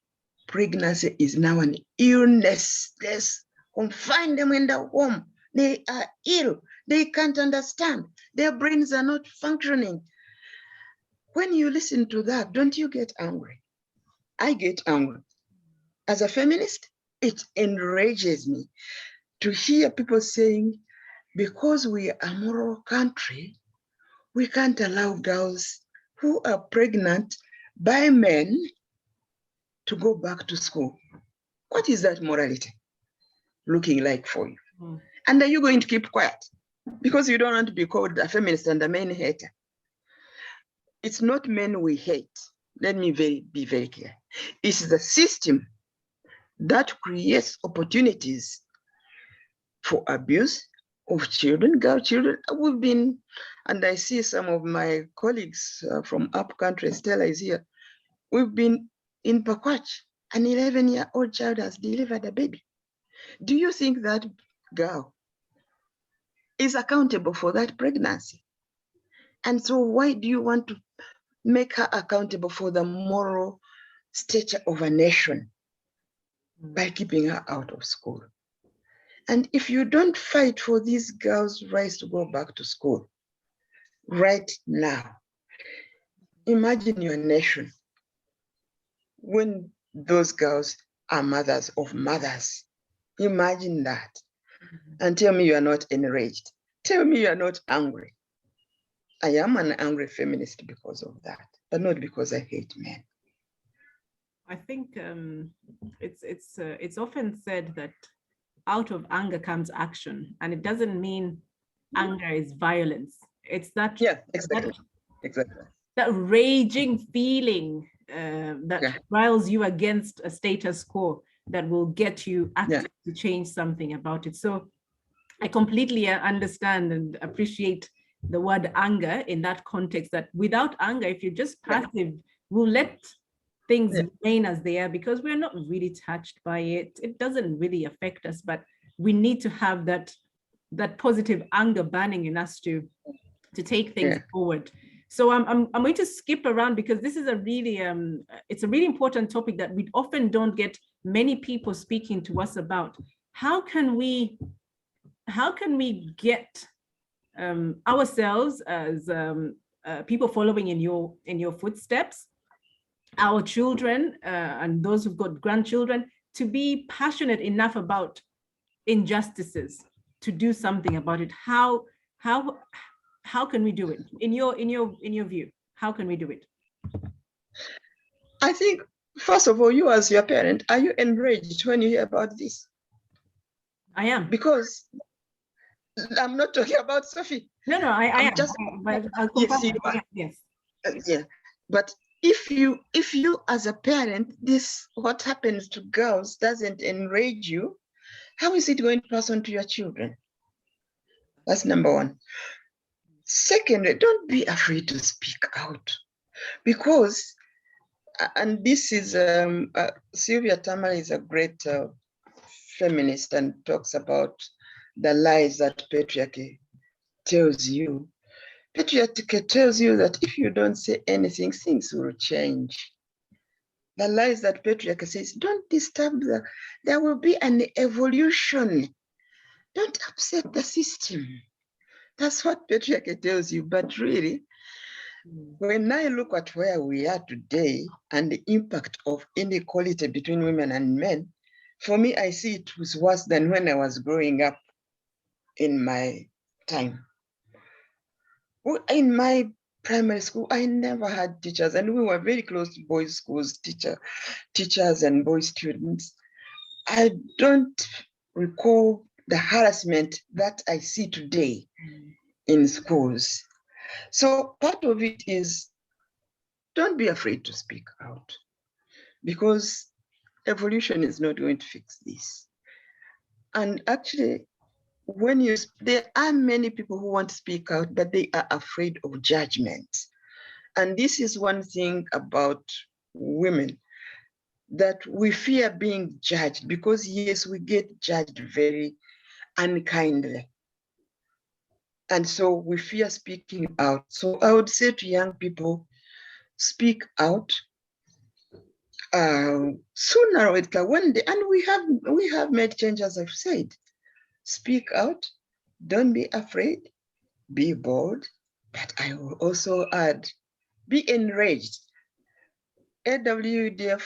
pregnancy is now an illness. Let's confine them in the home. They are ill. They can't understand. Their brains are not functioning. When you listen to that, don't you get angry? I get angry. As a feminist, it enrages me to hear people saying, because we are a moral country, we can't allow girls who are pregnant by men to go back to school. What is that morality looking like for you? And are you going to keep quiet? Because you don't want to be called a feminist and a men hater. It's not men we hate. Let me be very clear. It's the system that creates opportunities for abuse of children, girl children. We've been, and I see some of my colleagues from up country, Stella is here. We've been in Pakwach, an 11-year-old child has delivered a baby. Do you think that girl is accountable for that pregnancy? And so why do you want to make her accountable for the moral stature of a nation by keeping her out of school? And if you don't fight for these girls' rights to go back to school right now, imagine your nation when those girls are mothers of mothers. Imagine that. And tell me you are not enraged. Tell me you are not angry. I am an angry feminist because of that, but not because I hate men. I think it's often said that out of anger comes action, and it doesn't mean anger is violence. It's that, yeah, exactly. That raging feeling that riles you against a status quo that will get you active to change something about it. So I completely understand and appreciate the word anger in that context, that without anger, if you're just passive, we'll let things remain as they are because we're not really touched by it. It doesn't really affect us, but we need to have that positive anger burning in us to take things forward. So I'm going to skip around because this is a really it's a really important topic that we often don't get many people speaking to us about. How can we get ourselves as people following in your footsteps, our children and those who've got grandchildren, to be passionate enough about injustices to do something about it? How can we do it in your view? How can we do it? I think, first of all, you as your parent, are you enraged when you hear about this? I am. Because I'm not talking about Sophie. No, I am. Just, but I'll yes, you are. Yes. Yeah, but if you as a parent, this what happens to girls doesn't enrage you, how is it going to pass on to your children? That's number one. Secondly, don't be afraid to speak out, because, and this is, Sylvia Tamara is a great feminist and talks about the lies that patriarchy tells you. Patriarchy tells you that if you don't say anything, things will change. The lies that patriarchy says, don't disturb there will be an evolution. Don't upset the system. That's what patriarchy tells you. But really, when I look at where we are today and the impact of inequality between women and men, for me, I see it was worse than when I was growing up in my time. In my primary school, I never had teachers, and we were very close to boys' schools, teachers and boys students. I don't recall the harassment that I see today in schools. So part of it is, don't be afraid to speak out, because evolution is not going to fix this. And actually, there are many people who want to speak out, but they are afraid of judgment. And this is one thing about women, that we fear being judged, because yes, we get judged very unkindly. And so we fear speaking out. So I would say to young people, speak out. Sooner or later, one day, and we have made changes, as I've said. Speak out, don't be afraid, be bold, but I will also add, be enraged. AWDF,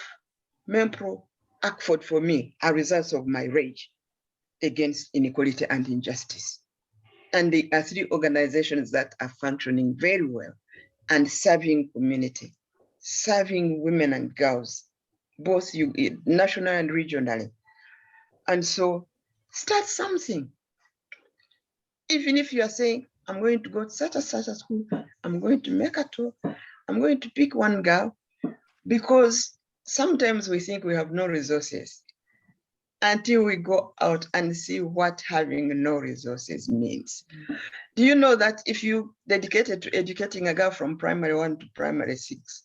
MEMPROW, ACFODE for me are results of my rage against inequality and injustice. And they are three organizations that are functioning very well and serving community, serving women and girls, both national and regionally. And so start something. Even if you are saying, I'm going to go to such a school, I'm going to make a talk, I'm going to pick one girl, because sometimes we think we have no resources until we go out and see what having no resources means. Do you know that if you dedicated to educating a girl from primary 1 to primary 6,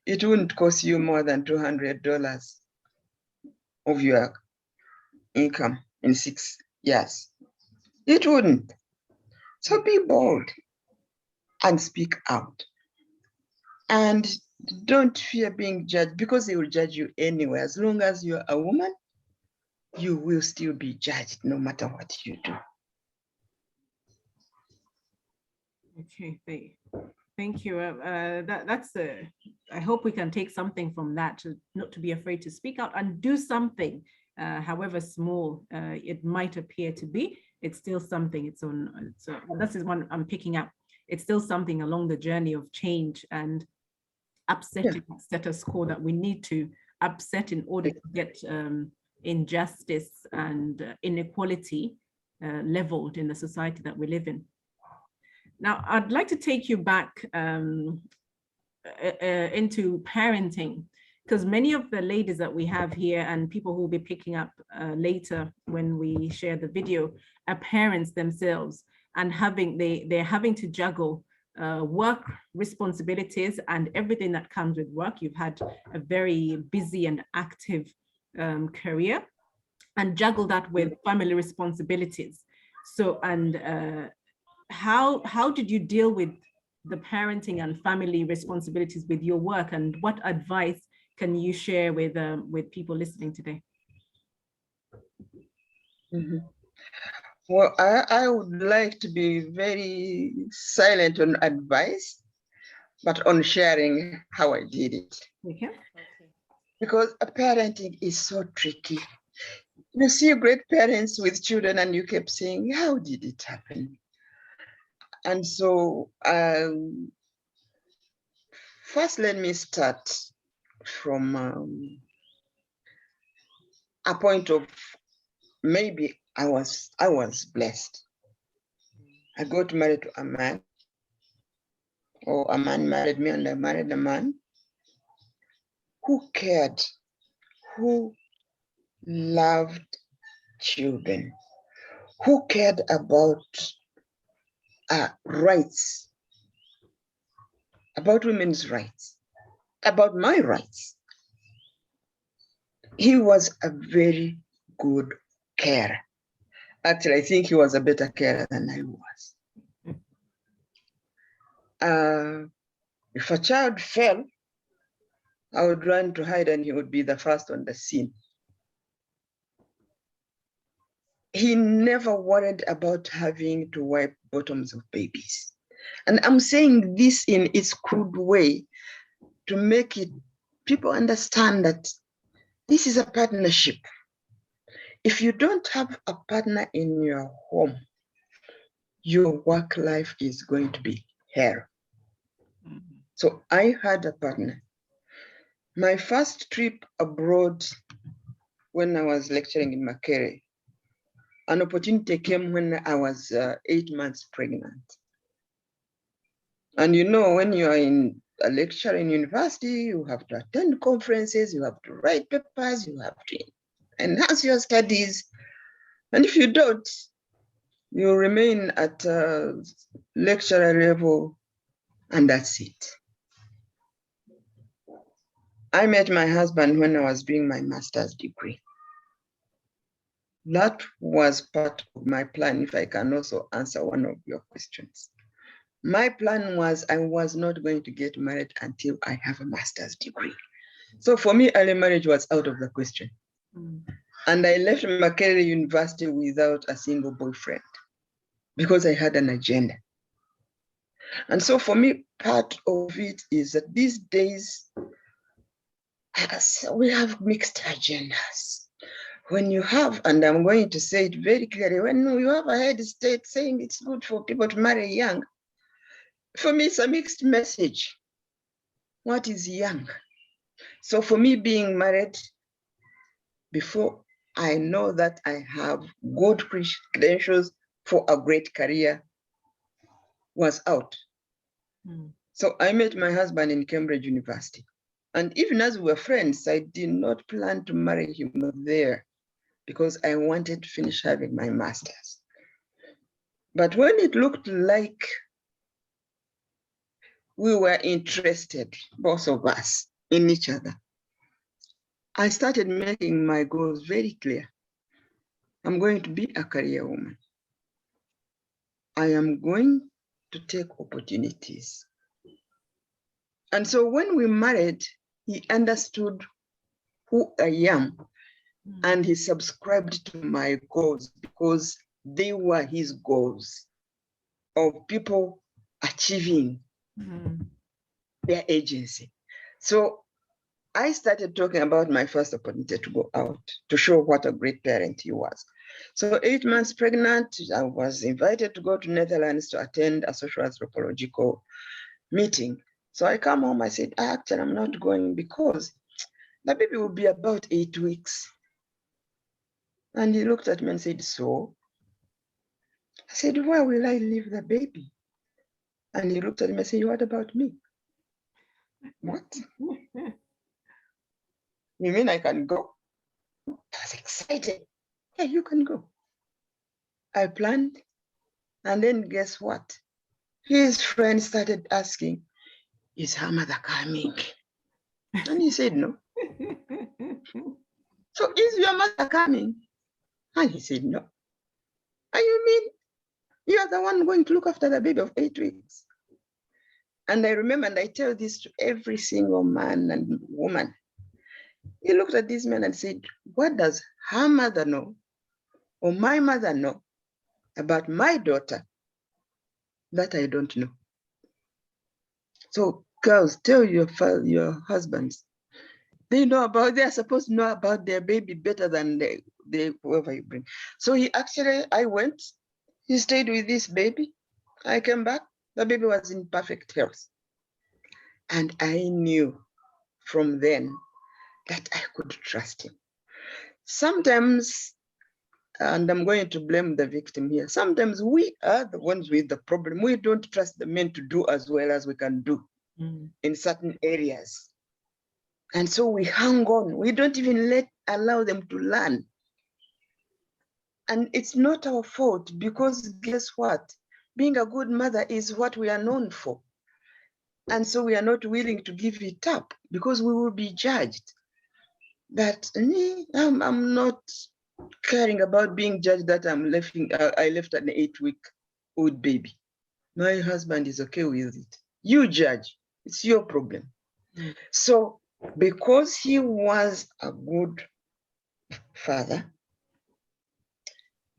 it wouldn't cost you more than $200 of your income in 6 years? It wouldn't. So be bold and speak out. And don't fear being judged, because they will judge you anyway. As long as you're a woman, you will still be judged no matter what you do. Okay, thank you. I hope we can take something from that, not to be afraid to speak out and do something, however small it might appear to be. It's still something. This is one I'm picking up. It's still something along the journey of change and upsetting status quo that we need to upset in order to get injustice and inequality leveled in the society that we live in. Now, I'd like to take you back into parenting, because many of the ladies that we have here and people who will be picking up later when we share the video are parents themselves, and they're having to juggle work responsibilities and everything that comes with work. You've had a very busy and active career, and juggle that with family responsibilities. So, and how did you deal with the parenting and family responsibilities with your work, and what advice can you share with people listening today? Mm-hmm. Well, I would like to be very silent on advice, but on sharing how I did it. Okay. Because parenting is so tricky. You see great parents with children and you kept saying, how did it happen? And so first, let me start from a point of maybe I was blessed. I got married to a man, or a man married me and I married a man. who cared, who loved children, who cared about rights, about women's rights, about my rights. He was a very good carer. Actually, I think he was a better carer than I was. If a child fell, I would run to hide and he would be the first on the scene. He never worried about having to wipe bottoms of babies. And I'm saying this in its crude way to make it people understand that this is a partnership. If you don't have a partner in your home, your work life is going to be hell. So I had a partner. My first trip abroad when I was lecturing in Makere, an opportunity came when I was 8 months pregnant. And you know, when you are in a lecture in university, you have to attend conferences, you have to write papers, you have to enhance your studies. And if you don't, you remain at lecturer level, and that's it. I met my husband when I was doing my master's degree. That was part of my plan, if I can also answer one of your questions. My plan was I was not going to get married until I have a master's degree. So for me, early marriage was out of the question. And I left Makerere University without a single boyfriend because I had an agenda. And so for me, part of it is that these days, we have mixed agendas. When you have, and I'm going to say it very clearly, when you have a head state saying it's good for people to marry young, for me, it's a mixed message. What is young? So for me, being married before I know that I have good credentials for a great career was out. So I met my husband in Cambridge University. And even as we were friends, I did not plan to marry him there because I wanted to finish having my master's. But when it looked like we were interested, both of us, in each other, I started making my goals very clear. I'm going to be a career woman. I am going to take opportunities. And so when we married, he understood who I am and he subscribed to my goals because they were his goals of people achieving their agency. So I started talking about my first opportunity to go out to show what a great parent he was. So 8 months pregnant, I was invited to go to Netherlands to attend a social anthropological meeting. So I come home, I said, actually, I'm not going because the baby will be about 8 weeks. And he looked at me and said, so? I said, where will I leave the baby? And he looked at me and said, what about me? What? You mean I can go? I was excited. Yeah, you can go. I planned. And then guess what? His friend started asking, is her mother coming? And he said, no. So is your mother coming? And he said, no. And you mean you are the one going to look after the baby of 8 weeks? And I remember, and I tell this to every single man and woman. He looked at this man and said, what does her mother know or my mother know about my daughter that I don't know? So girls, tell your husbands, they are supposed to know about their baby better than whoever you bring. So I went, he stayed with this baby. I came back, the baby was in perfect health. And I knew from then that I could trust him. Sometimes, and I'm going to blame the victim here, sometimes we are the ones with the problem. We don't trust the men to do as well as we can do in certain areas. And so we hang on. We don't even allow them to learn. And it's not our fault, because guess what? Being a good mother is what we are known for. And so we are not willing to give it up, because we will be judged. That I'm not caring about being judged that I left an 8-week-old baby. My husband is okay with it. You judge, it's your problem. So because he was a good father,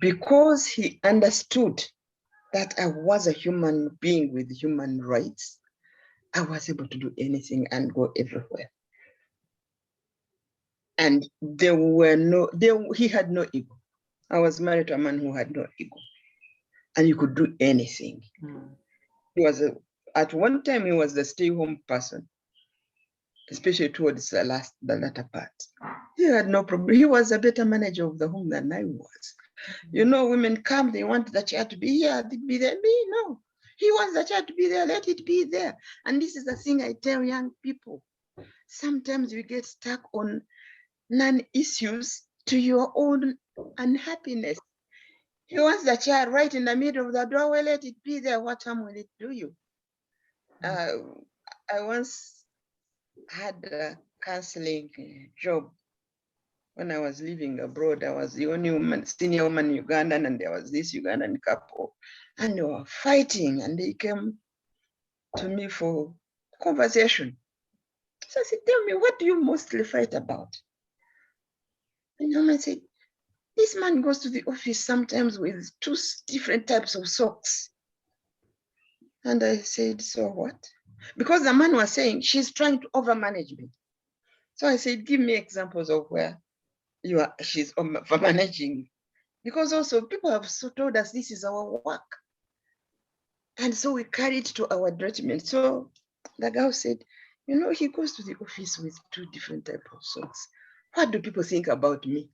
because he understood that I was a human being with human rights, I was able to do anything and go everywhere. And he had no ego. I was married to a man who had no ego, and you could do anything. He was at one time he was the stay-home person, especially towards the latter part. He had no problem. He was a better manager of the home than I was. You know, women come, they want the child to be here, to be there. Me, no. He wants the child to be there, let it be there. And this is the thing I tell young people. Sometimes we get stuck on non-issues to your own unhappiness. He wants the child right in the middle of the doorway, let it be there. What harm will it do you? I once had a counseling job when I was living abroad. I was the only senior woman in Uganda, and there was this Ugandan couple, and they were fighting, and they came to me for conversation. So I said, tell me, what do you mostly fight about? And the woman said, this man goes to the office sometimes with 2 different types of socks. And I said, so what? Because the man was saying, she's trying to overmanage me. So I said, give me examples of where she's overmanaging. Because also people have told us this is our work. And so we carry it to our detriment. So the girl said, you know, he goes to the office with 2 different types of socks. What do people think about me?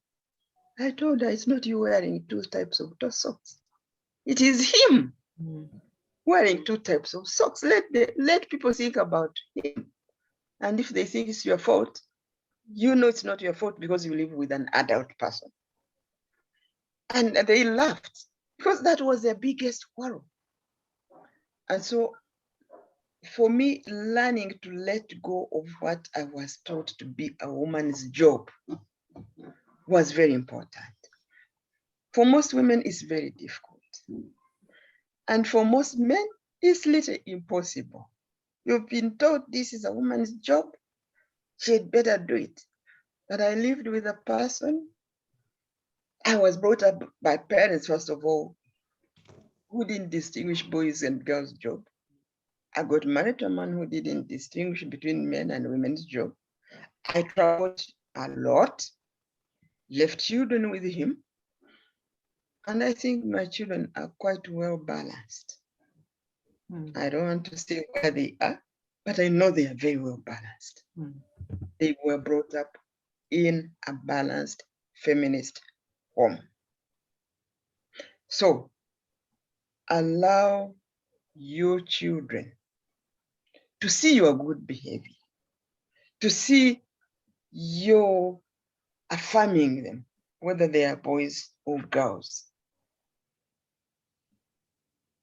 I told her, it's not you wearing 2 types of socks. It is him wearing 2 types of socks. Let people think about him. And if they think it's your fault, you know it's not your fault because you live with an adult person. And they laughed because that was their biggest quarrel. And so for me, learning to let go of what I was taught to be a woman's job was very important. For most women, it's very difficult. And for most men, it's literally impossible. You've been told this is a woman's job, she had better do it. But I lived with a person, I was brought up by parents, first of all, who didn't distinguish boys and girls' job. I got married to a man who didn't distinguish between men and women's job. I traveled a lot, left children with him, and I think my children are quite well balanced. I don't want to say where they are, but I know they are very well balanced. They were brought up in a balanced feminist home. So allow your children to see your good behavior, to see you affirming them, whether they are boys or girls.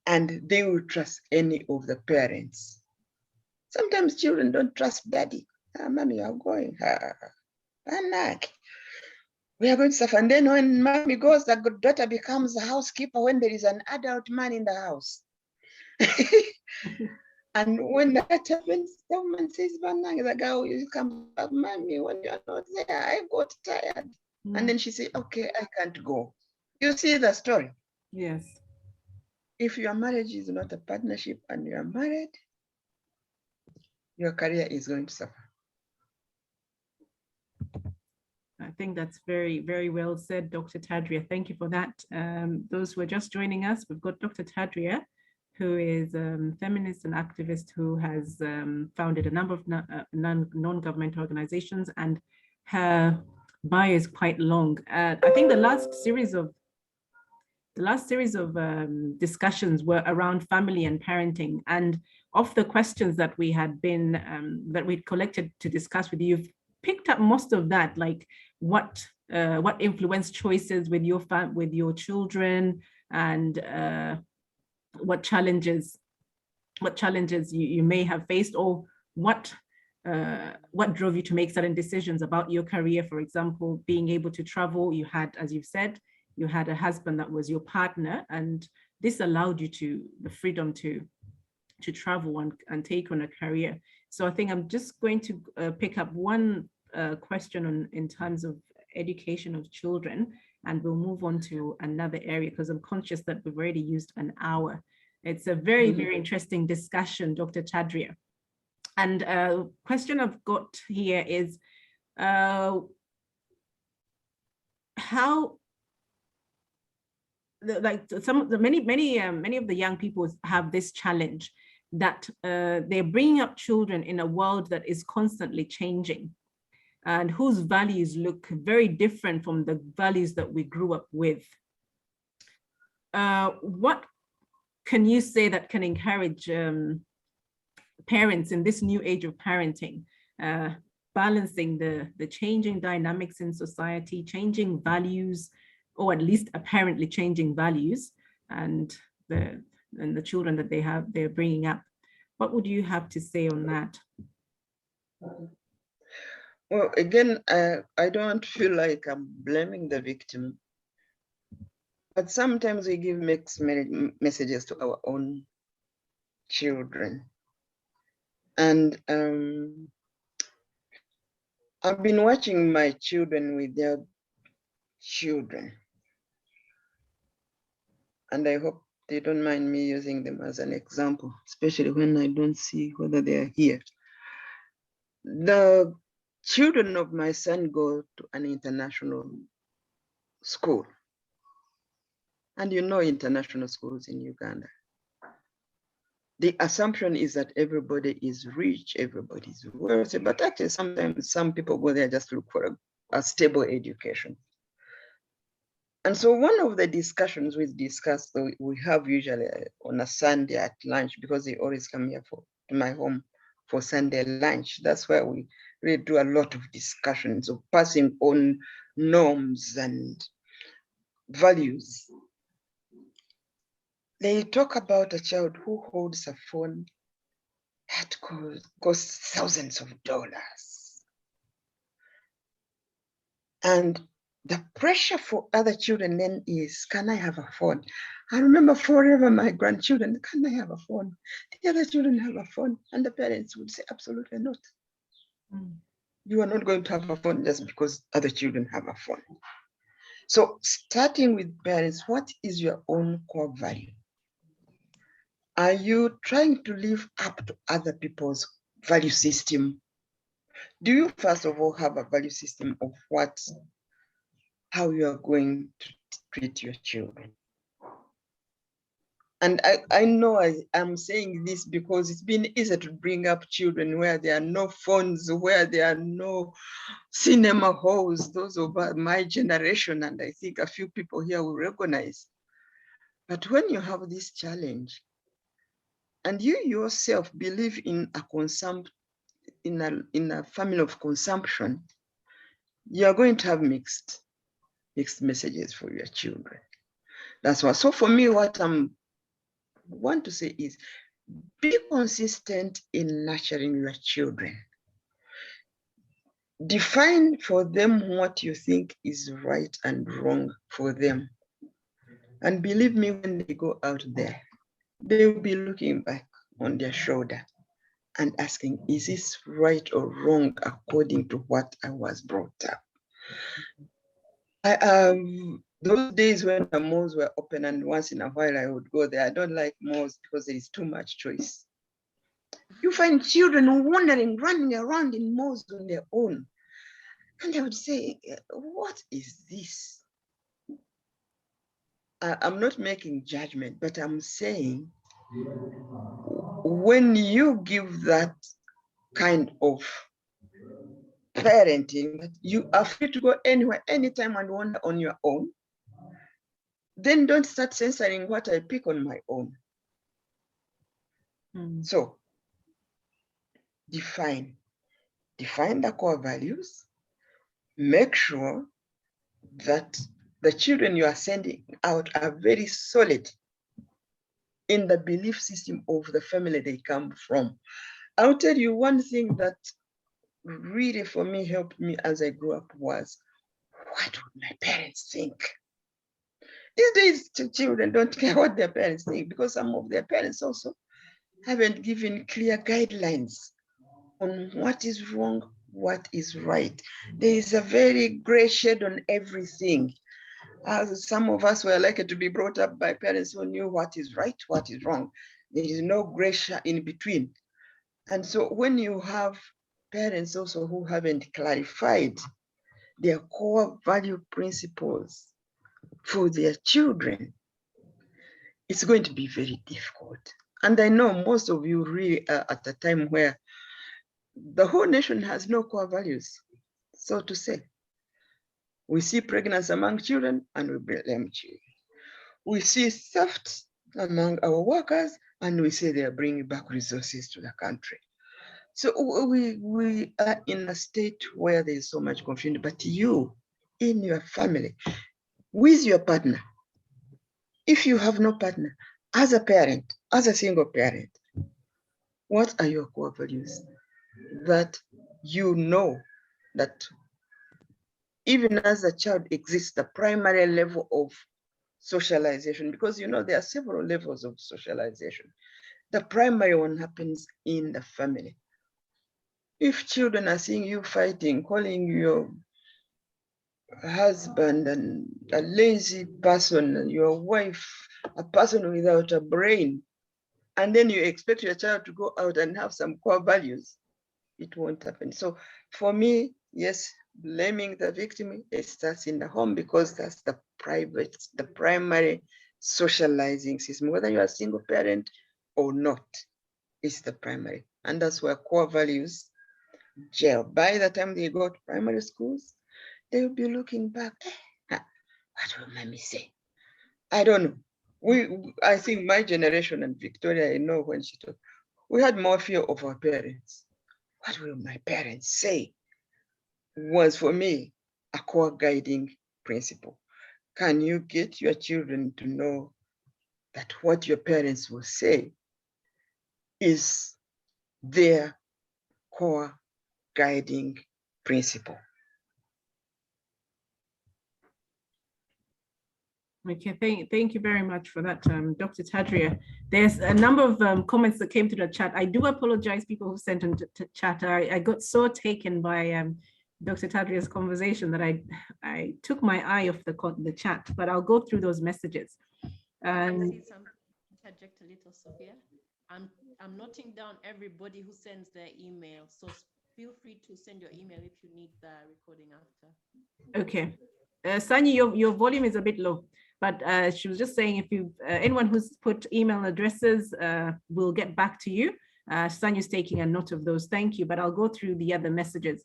And they will trust any of the parents. Sometimes children don't trust daddy. Mommy, you are going. We are going to suffer. And then when mommy goes, the daughter becomes a housekeeper when there is an adult man in the house. And when that happens, the woman says, the girl will come back, mommy, when you are not there, I got tired. And then she says, okay, I can't go. You see the story? Yes. If your marriage is not a partnership and you are married, your career is going to suffer. I think that's very, very well said, Dr. Tadria. Thank you for that. Those who are just joining us, we've got Dr. Tadria, who is a feminist and activist who has founded a number of non-governmental organizations, and her bio is quite long. I think the last series of discussions were around family and parenting, and of the questions that we had been that we'd collected to discuss with you, picked up most of that, like what influenced choices with your children, and what challenges you may have faced, or what drove you to make certain decisions about your career. For example, being able to travel. You had, as you've said, you had a husband that was your partner, and this allowed you the freedom to travel and take on a career. So I think I'm just going to pick up one question in terms of education of children, and we'll move on to another area, because I'm conscious that we've already used an hour. It's a very, very interesting discussion, Dr. Tadria. And a question I've got here is how, like some of the many of the young people have this challenge that they're bringing up children in a world that is constantly changing, and whose values look very different from the values that we grew up with. What can you say that can encourage parents in this new age of parenting, balancing the changing dynamics in society, changing values, or at least apparently changing values, and the children that they're bringing up? What would you have to say on that? Well, again, I don't feel like I'm blaming the victim, but sometimes we give mixed messages to our own children. And I've been watching my children with their children, and I hope they don't mind me using them as an example, especially when I don't see whether they are here. The children of my son go to an international school. And you know international schools in Uganda. The assumption is that everybody is rich, everybody is wealthy, but actually sometimes some people go there just to look for a stable education. And so one of the discussions we have usually on a Sunday at lunch, because they always come here to my home for Sunday lunch. That's where we really do a lot of discussions of passing on norms and values. They talk about a child who holds a phone that costs thousands of dollars. And the pressure for other children then is, can I have a phone? I remember forever my grandchildren, can I have a phone? The other children have a phone, and the parents would say, absolutely not. You are not going to have a phone just because other children have a phone. So starting with parents, what is your own core value? Are you trying to live up to other people's value system? Do you first of all have a value system of how you are going to treat your children? And I know I'm saying this because it's been easier to bring up children where there are no phones, where there are no cinema halls, those of my generation, and I think a few people here will recognize. But when you have this challenge, and you yourself believe in a family of consumption, you are going to have mixed messages for your children. That's why. So for me, what I want to say is, be consistent in nurturing your children. Define for them what you think is right and wrong for them. And believe me, when they go out there, they will be looking back on their shoulder and asking, is this right or wrong according to what I was brought up? Those days when the malls were open and once in a while I would go there, I don't like malls because there is too much choice. You find children wandering, running around in malls on their own. And I would say, what is this? I'm not making judgment, but I'm saying, when you give that kind of parenting, that you are free to go anywhere, anytime and wander on your own, then don't start censoring what I pick on my own. So define. define the core values, make sure that the children you are sending out are very solid in the belief system of the family they come from. I'll tell you one thing that really for me helped me as I grew up was, what would my parents think? These days, children don't care what their parents think because some of their parents also haven't given clear guidelines on what is wrong, what is right. There is a very gray shade on everything. Some of us were lucky to be brought up by parents who knew what is right, what is wrong. There is no gray shade in between. And so when you have parents also who haven't clarified their core value principles for their children, it's going to be very difficult. And I know most of you really are at a time where the whole nation has no core values, so to say. We see pregnancy among children and we blame children. We see theft among our workers and we say they are bringing back resources to the country. So we are in a state where there is so much confusion, but you, in your family, with your partner, if you have no partner, as a parent, as a single parent, what are your core values that you know that even as a child exists the primary level of socialization, because you know there are several levels of socialization. The primary one happens in the family. If children are seeing you fighting, calling your husband and a lazy person, your wife, a person without a brain, and then you expect your child to go out and have some core values, it won't happen. So for me, yes, blaming the victim, it starts in the home because that's the primary socializing system, whether you're a single parent or not, it's the primary. And that's where core values gel. By the time they go to primary schools, they will be looking back, what will mommy say? I don't know. I think my generation and Victoria, I know when she talked, we had more fear of our parents. What will my parents say? Was for me a core guiding principle. Can you get your children to know that what your parents will say is their core guiding principle? Okay, thank you very much for that, Dr. Tadria. There's a number of comments that came to the chat. I do apologize, people who sent into chat. I got so taken by Dr. Tadria's conversation that I took my eye off the chat, but I'll go through those messages. Interject a little, Sophia. I'm noting down everybody who sends their email, so feel free to send your email if you need the recording after. Okay. Sani, your volume is a bit low, but she was just saying if you anyone who's put email addresses, we'll get back to you. Sani's taking a note of those. Thank you, but I'll go through the other messages.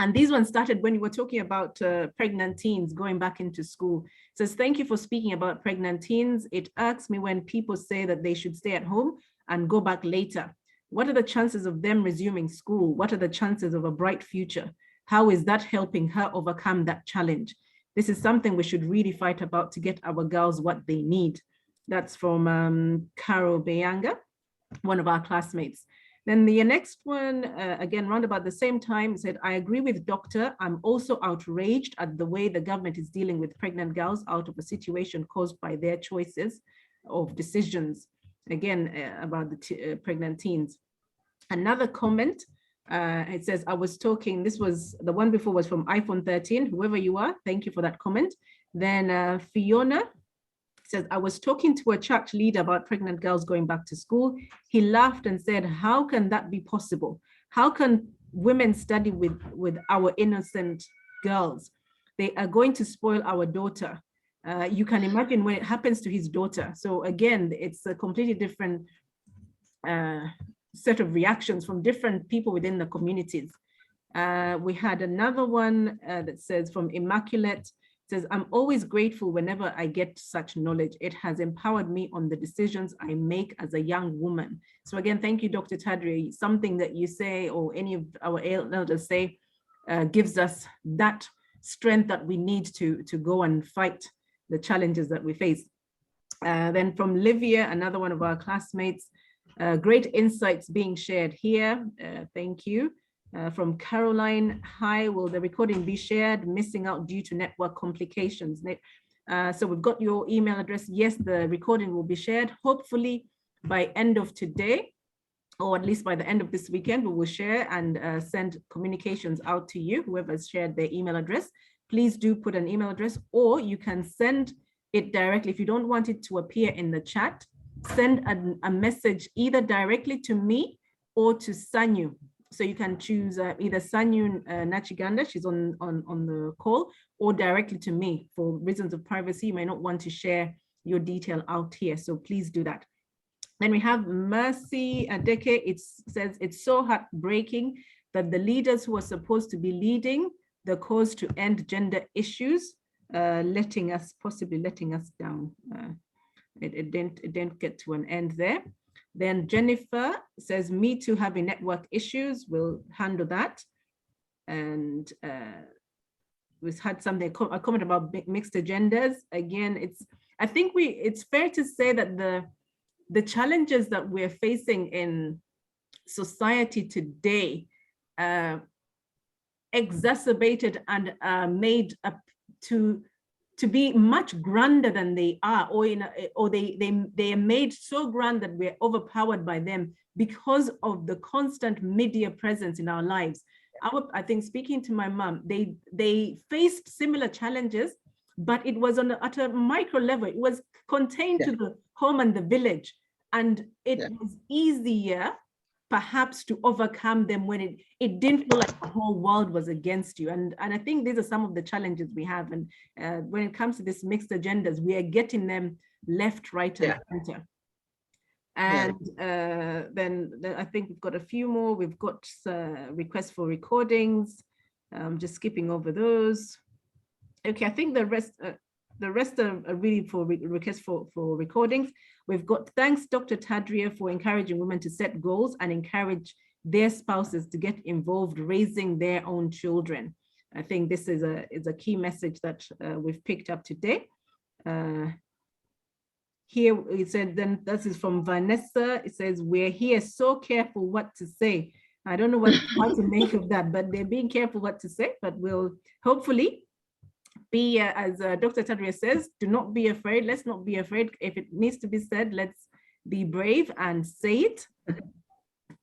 And these ones started when you were talking about pregnant teens going back into school. It says, thank you for speaking about pregnant teens. It irks me when people say that they should stay at home and go back later. What are the chances of them resuming school? What are the chances of a bright future? How is that helping her overcome that challenge? This is something we should really fight about to get our girls what they need. That's from Carol Bayanga, one of our classmates. Then the next one, again, round about the same time, said, I agree with Doctor. I'm also outraged at the way the government is dealing with pregnant girls out of a situation caused by their choices of decisions. Again, about the pregnant teens. Another comment, it says, I was talking, this was, the one before was from iPhone 13, whoever you are, thank you for that comment. Then Fiona says, I was talking to a church leader about pregnant girls going back to school. He laughed and said, how can that be possible? How can women study with our innocent girls? They are going to spoil our daughter. You can imagine when it happens to his daughter. So again, it's a completely different set of reactions from different people within the communities. We had another one that says from Immaculate, says, I'm always grateful whenever I get such knowledge. It has empowered me on the decisions I make as a young woman. So again, thank you, Dr. Tadria. Something that you say or any of our elders say gives us that strength that we need to go and fight the challenges that we face. Then from Livia, another one of our classmates, great insights being shared here. Thank you. From Caroline, hi, will the recording be shared? Missing out due to network complications. So we've got your email address. Yes, the recording will be shared. Hopefully by end of today, or at least by the end of this weekend, we will share and send communications out to you, whoever has shared their email address. Please do put an email address, or you can send it directly. If you don't want it to appear in the chat, send a message either directly to me or to Sanyu. So you can choose either Sanyu Nachiganda, she's on the call, or directly to me. For reasons of privacy, you may not want to share your detail out here, so please do that. Then we have Mercy Adeke. It says, it's so heartbreaking that the leaders who are supposed to be leading the cause to end gender issues, possibly letting us down. It didn't get to an end there. Then Jennifer says, me too having network issues, we'll handle that. And we've had something, a comment about mixed agendas. Again, I think it's fair to say that the challenges that we're facing in society today exacerbated and made up to be much grander than they are, or they are made so grand that we're overpowered by them because of the constant media presence in our lives. I think, speaking to my mom, they faced similar challenges, but it was at a micro level. It was contained to the home and the village, and it was easier perhaps to overcome them when it didn't feel like the whole world was against you. And I think these are some of the challenges we have. And when it comes to these mixed agendas, we are getting them left, right, and center. And then I think we've got a few more. We've got requests for recordings. Just skipping over those. Okay, I think the rest are really for requests for recordings. We've got, thanks Dr. Tadria for encouraging women to set goals and encourage their spouses to get involved raising their own children. I think this is a key message that we've picked up today. Here it said, then this is from Vanessa. It says, we're here so careful what to say. I don't know how to make of that, but they're being careful what to say, but we'll hopefully be, as Dr. Tadria says, do not be afraid. Let's not be afraid. If it needs to be said, let's be brave and say it.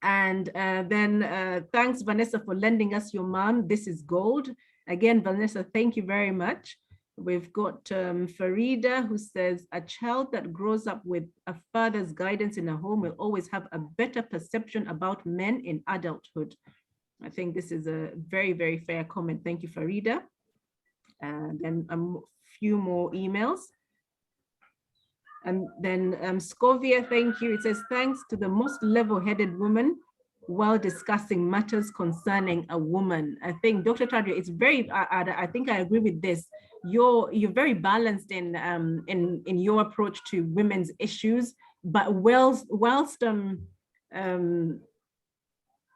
And then thanks, Vanessa, for lending us your mom. This is gold. Again, Vanessa, thank you very much. We've got Farida, who says, a child that grows up with a father's guidance in a home will always have a better perception about men in adulthood. I think this is a very, very fair comment. Thank you, Farida. And then a few more emails. And then Scovia, thank you. It says, thanks to the most level-headed woman while discussing matters concerning a woman. I think, Dr. Tadria, it's very, I think I agree with this. You're very balanced in your approach to women's issues, but whilst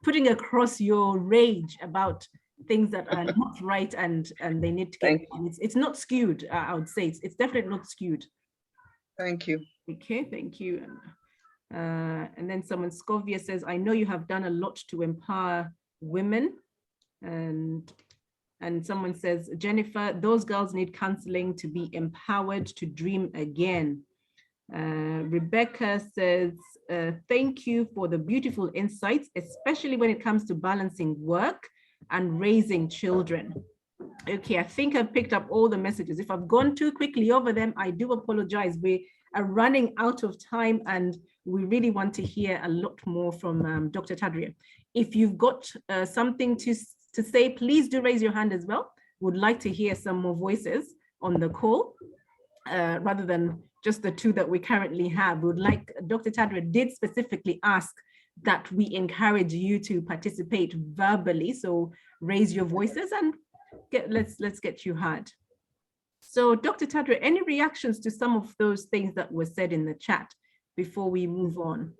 putting across your rage about things that are not right and they need to get, it's not skewed, I would say. It's definitely not skewed. Thank you. Okay, thank you. And then someone, Scovia, says, I know you have done a lot to empower women. And someone says, Jennifer, those girls need counseling to be empowered to dream again. Rebecca says, thank you for the beautiful insights, especially when it comes to balancing work and raising children. Okay, I think I've picked up all the messages. If I've gone too quickly over them, I do apologize. We are running out of time and we really want to hear a lot more from Dr. Tadria. If you've got something to say, please do raise your hand as well. Would like to hear some more voices on the call rather than just the two that we currently have. Would like, Dr. Tadria did specifically ask that we encourage you to participate verbally. So raise your voices and let's get you heard. So Dr. Tadria, any reactions to some of those things that were said in the chat before we move on?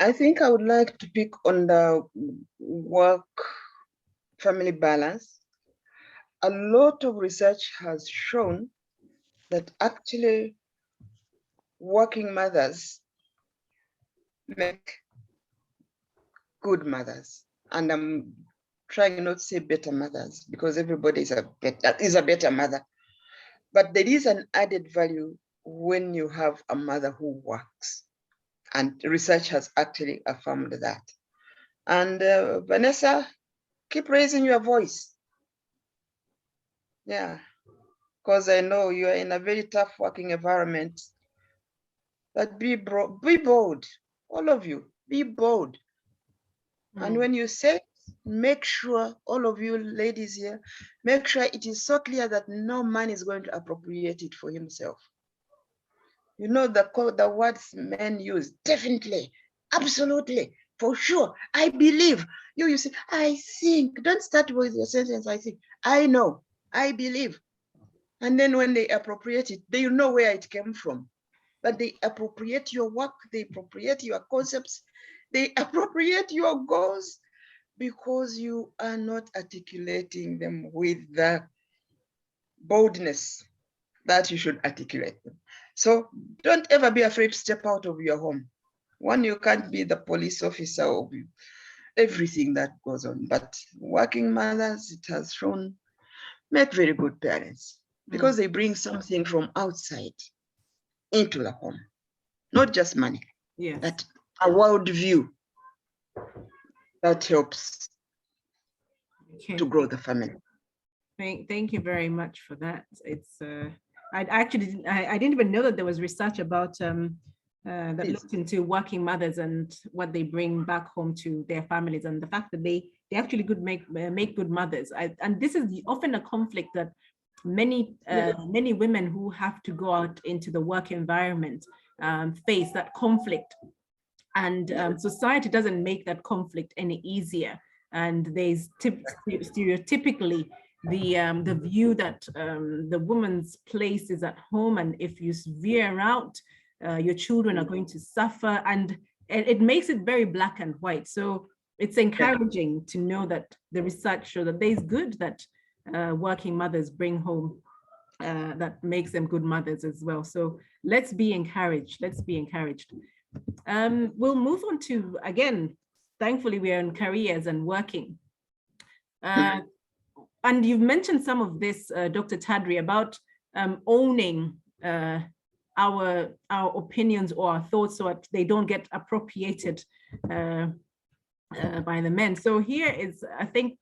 I think I would like to pick on the work-family balance. A lot of research has shown that actually working mothers make good mothers. And I'm trying not to say better mothers because everybody is a better mother. But there is an added value when you have a mother who works. And research has actually affirmed that. And Vanessa, keep raising your voice. Yeah, because I know you are in a very tough working environment. But be bold, all of you, be bold. And when you say, make sure, all of you ladies here, make sure it is so clear that no man is going to appropriate it for himself. You know the words men use, definitely, absolutely, for sure, I believe. You say, I think, don't start with your sentence, I think, I know, I believe. And then when they appropriate it, they know where it came from. But they appropriate your work, they appropriate your concepts, they appropriate your goals because you are not articulating them with the boldness that you should articulate them. So don't ever be afraid to step out of your home. One, you can't be the police officer of everything that goes on, but working mothers, it has shown, make very good parents because they bring something from outside into the home, not just money, but a world view that helps to grow the family. Thank you very much for that. It's I didn't even know that there was research about that looked into working mothers and what they bring back home to their families, and the fact that they actually could make good mothers. And this is often a conflict that many women who have to go out into the work environment face, that conflict, and society doesn't make that conflict any easier. And there's stereotypically the view that the woman's place is at home, and if you veer out, your children are going to suffer, and it makes it very black and white. So it's encouraging to know that the research shows that there's good that working mothers bring home that makes them good mothers as well. So let's be encouraged. Let's be encouraged. We'll move on to, again, thankfully we are in careers and working. And you've mentioned some of this, Dr. Tadria, about owning our opinions or our thoughts so that they don't get appropriated by the men. So here is, I think,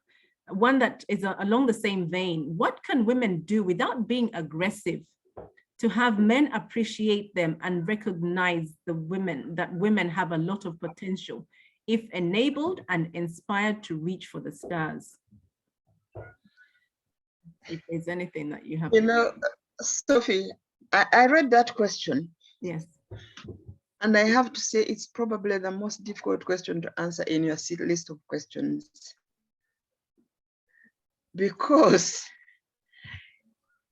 one that is along the same vein. What can women do without being aggressive to have men appreciate them and recognize that women have a lot of potential if enabled and inspired to reach for the stars? If there's anything that you have. You know, Sophie, I read that question. Yes. And I have to say it's probably the most difficult question to answer in your list of questions. Because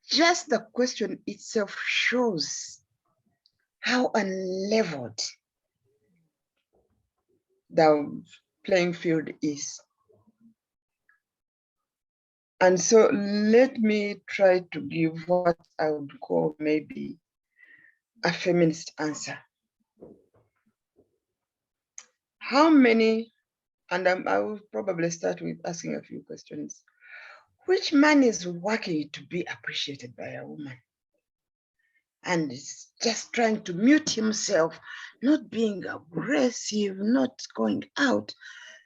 just the question itself shows how unleveled the playing field is. And so let me try to give what I would call maybe a feminist answer. How many, and I will probably start with asking a few questions. Which man is working to be appreciated by a woman? And is just trying to mute himself, not being aggressive, not going out,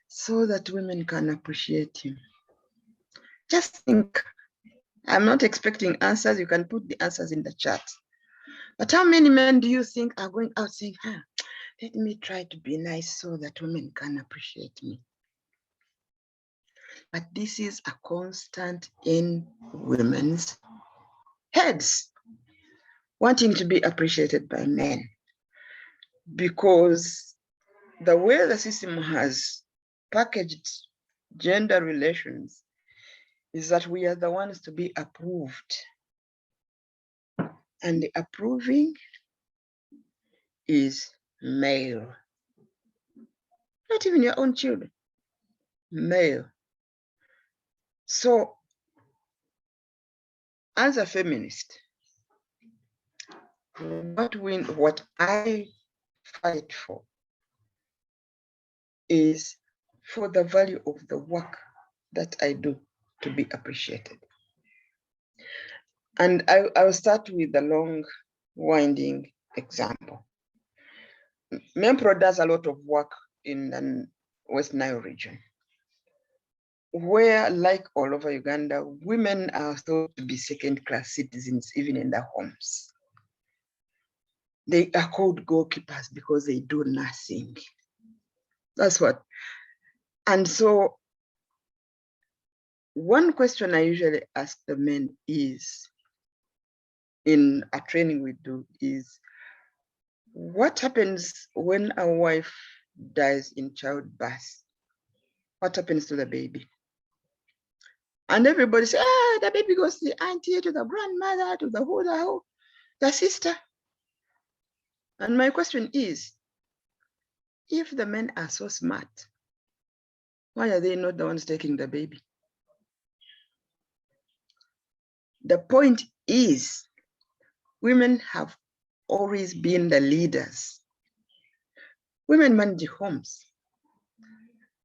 so that women can appreciate him. Just think. I'm not expecting answers. You can put the answers in the chat. But how many men do you think are going out saying, let me try to be nice so that women can appreciate me? But this is a constant in women's heads, wanting to be appreciated by men, because the way the system has packaged gender relations is that we are the ones to be approved. And the approving is male. Not even your own children, male. So as a feminist, what I fight for is for the value of the work that I do to be appreciated. And I'll start with the long winding example. MEMPROW does a lot of work in the West Nile region, where, like all over Uganda, women are thought to be second-class citizens, even in their homes. They are called goalkeepers because they do nothing. That's what. And so one question I usually ask the men is, in a training we do, is what happens when a wife dies in childbirth? What happens to the baby? And everybody says, the baby goes to the auntie, to the grandmother, to the who, the sister. And my question is, if the men are so smart, why are they not the ones taking the baby? The point is, women have always been the leaders. Women manage homes.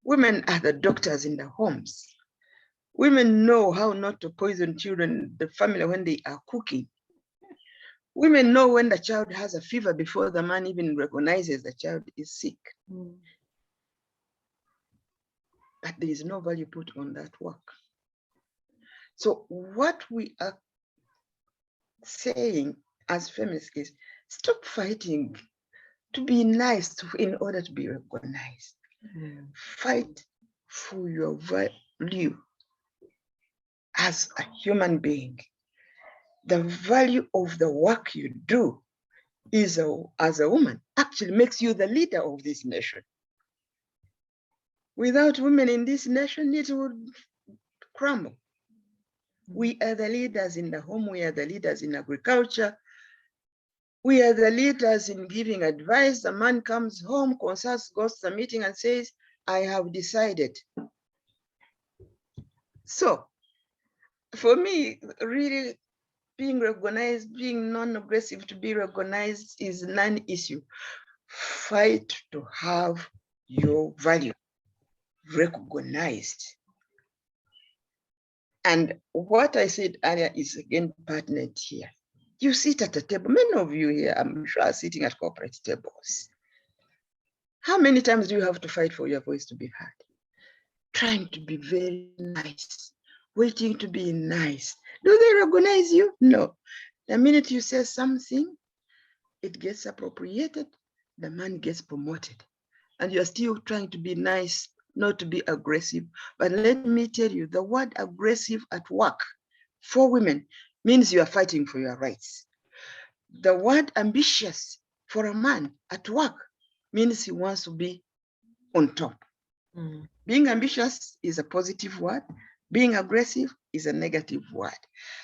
Women are the doctors in the homes. Women know how not to poison children, the family, when they are cooking. Women know when the child has a fever before the man even recognizes the child is sick. But there is no value put on that work. So what we are saying as feminists is, stop fighting to be nice in order to be recognized. Fight for your value as a human being. The value of the work you do is, as a woman, actually makes you the leader of this nation. Without women in this nation, it would crumble. We are the leaders in the home. We are the leaders in agriculture. We are the leaders in giving advice. The man comes home, consults, goes to the meeting and says, I have decided. So for me, really being recognized, being non-aggressive to be recognized is non-issue. Fight to have your value recognized. And what I said earlier is again pertinent here. You sit at a table, many of you here, I'm sure, are sitting at corporate tables. How many times do you have to fight for your voice to be heard? Trying to be very nice, waiting to be nice. Do they recognize you? No. The minute you say something, it gets appropriated, the man gets promoted. And you're still trying to be nice, not to be aggressive. But let me tell you, the word aggressive at work for women means you are fighting for your rights. The word ambitious for a man at work means he wants to be on top. Being ambitious is a positive word. Being aggressive is a negative word.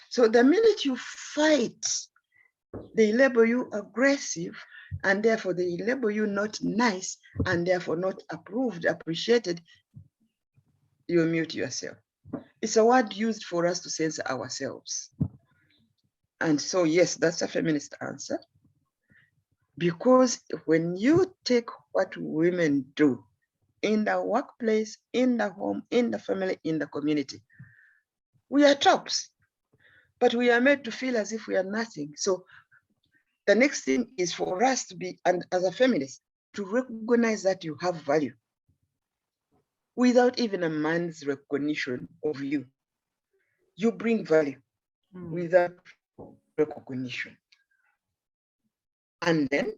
So the minute you fight, they label you aggressive, and therefore they label you not nice, and therefore not approved, appreciated. You mute yourself. It's a word used for us to censor ourselves. And so, yes, that's a feminist answer. Because when you take what women do in the workplace, in the home, in the family, in the community, we are tops, but we are made to feel as if we are nothing. So the next thing is for us to be, and as a feminist, to recognize that you have value without even a man's recognition of you. You bring value without recognition. And then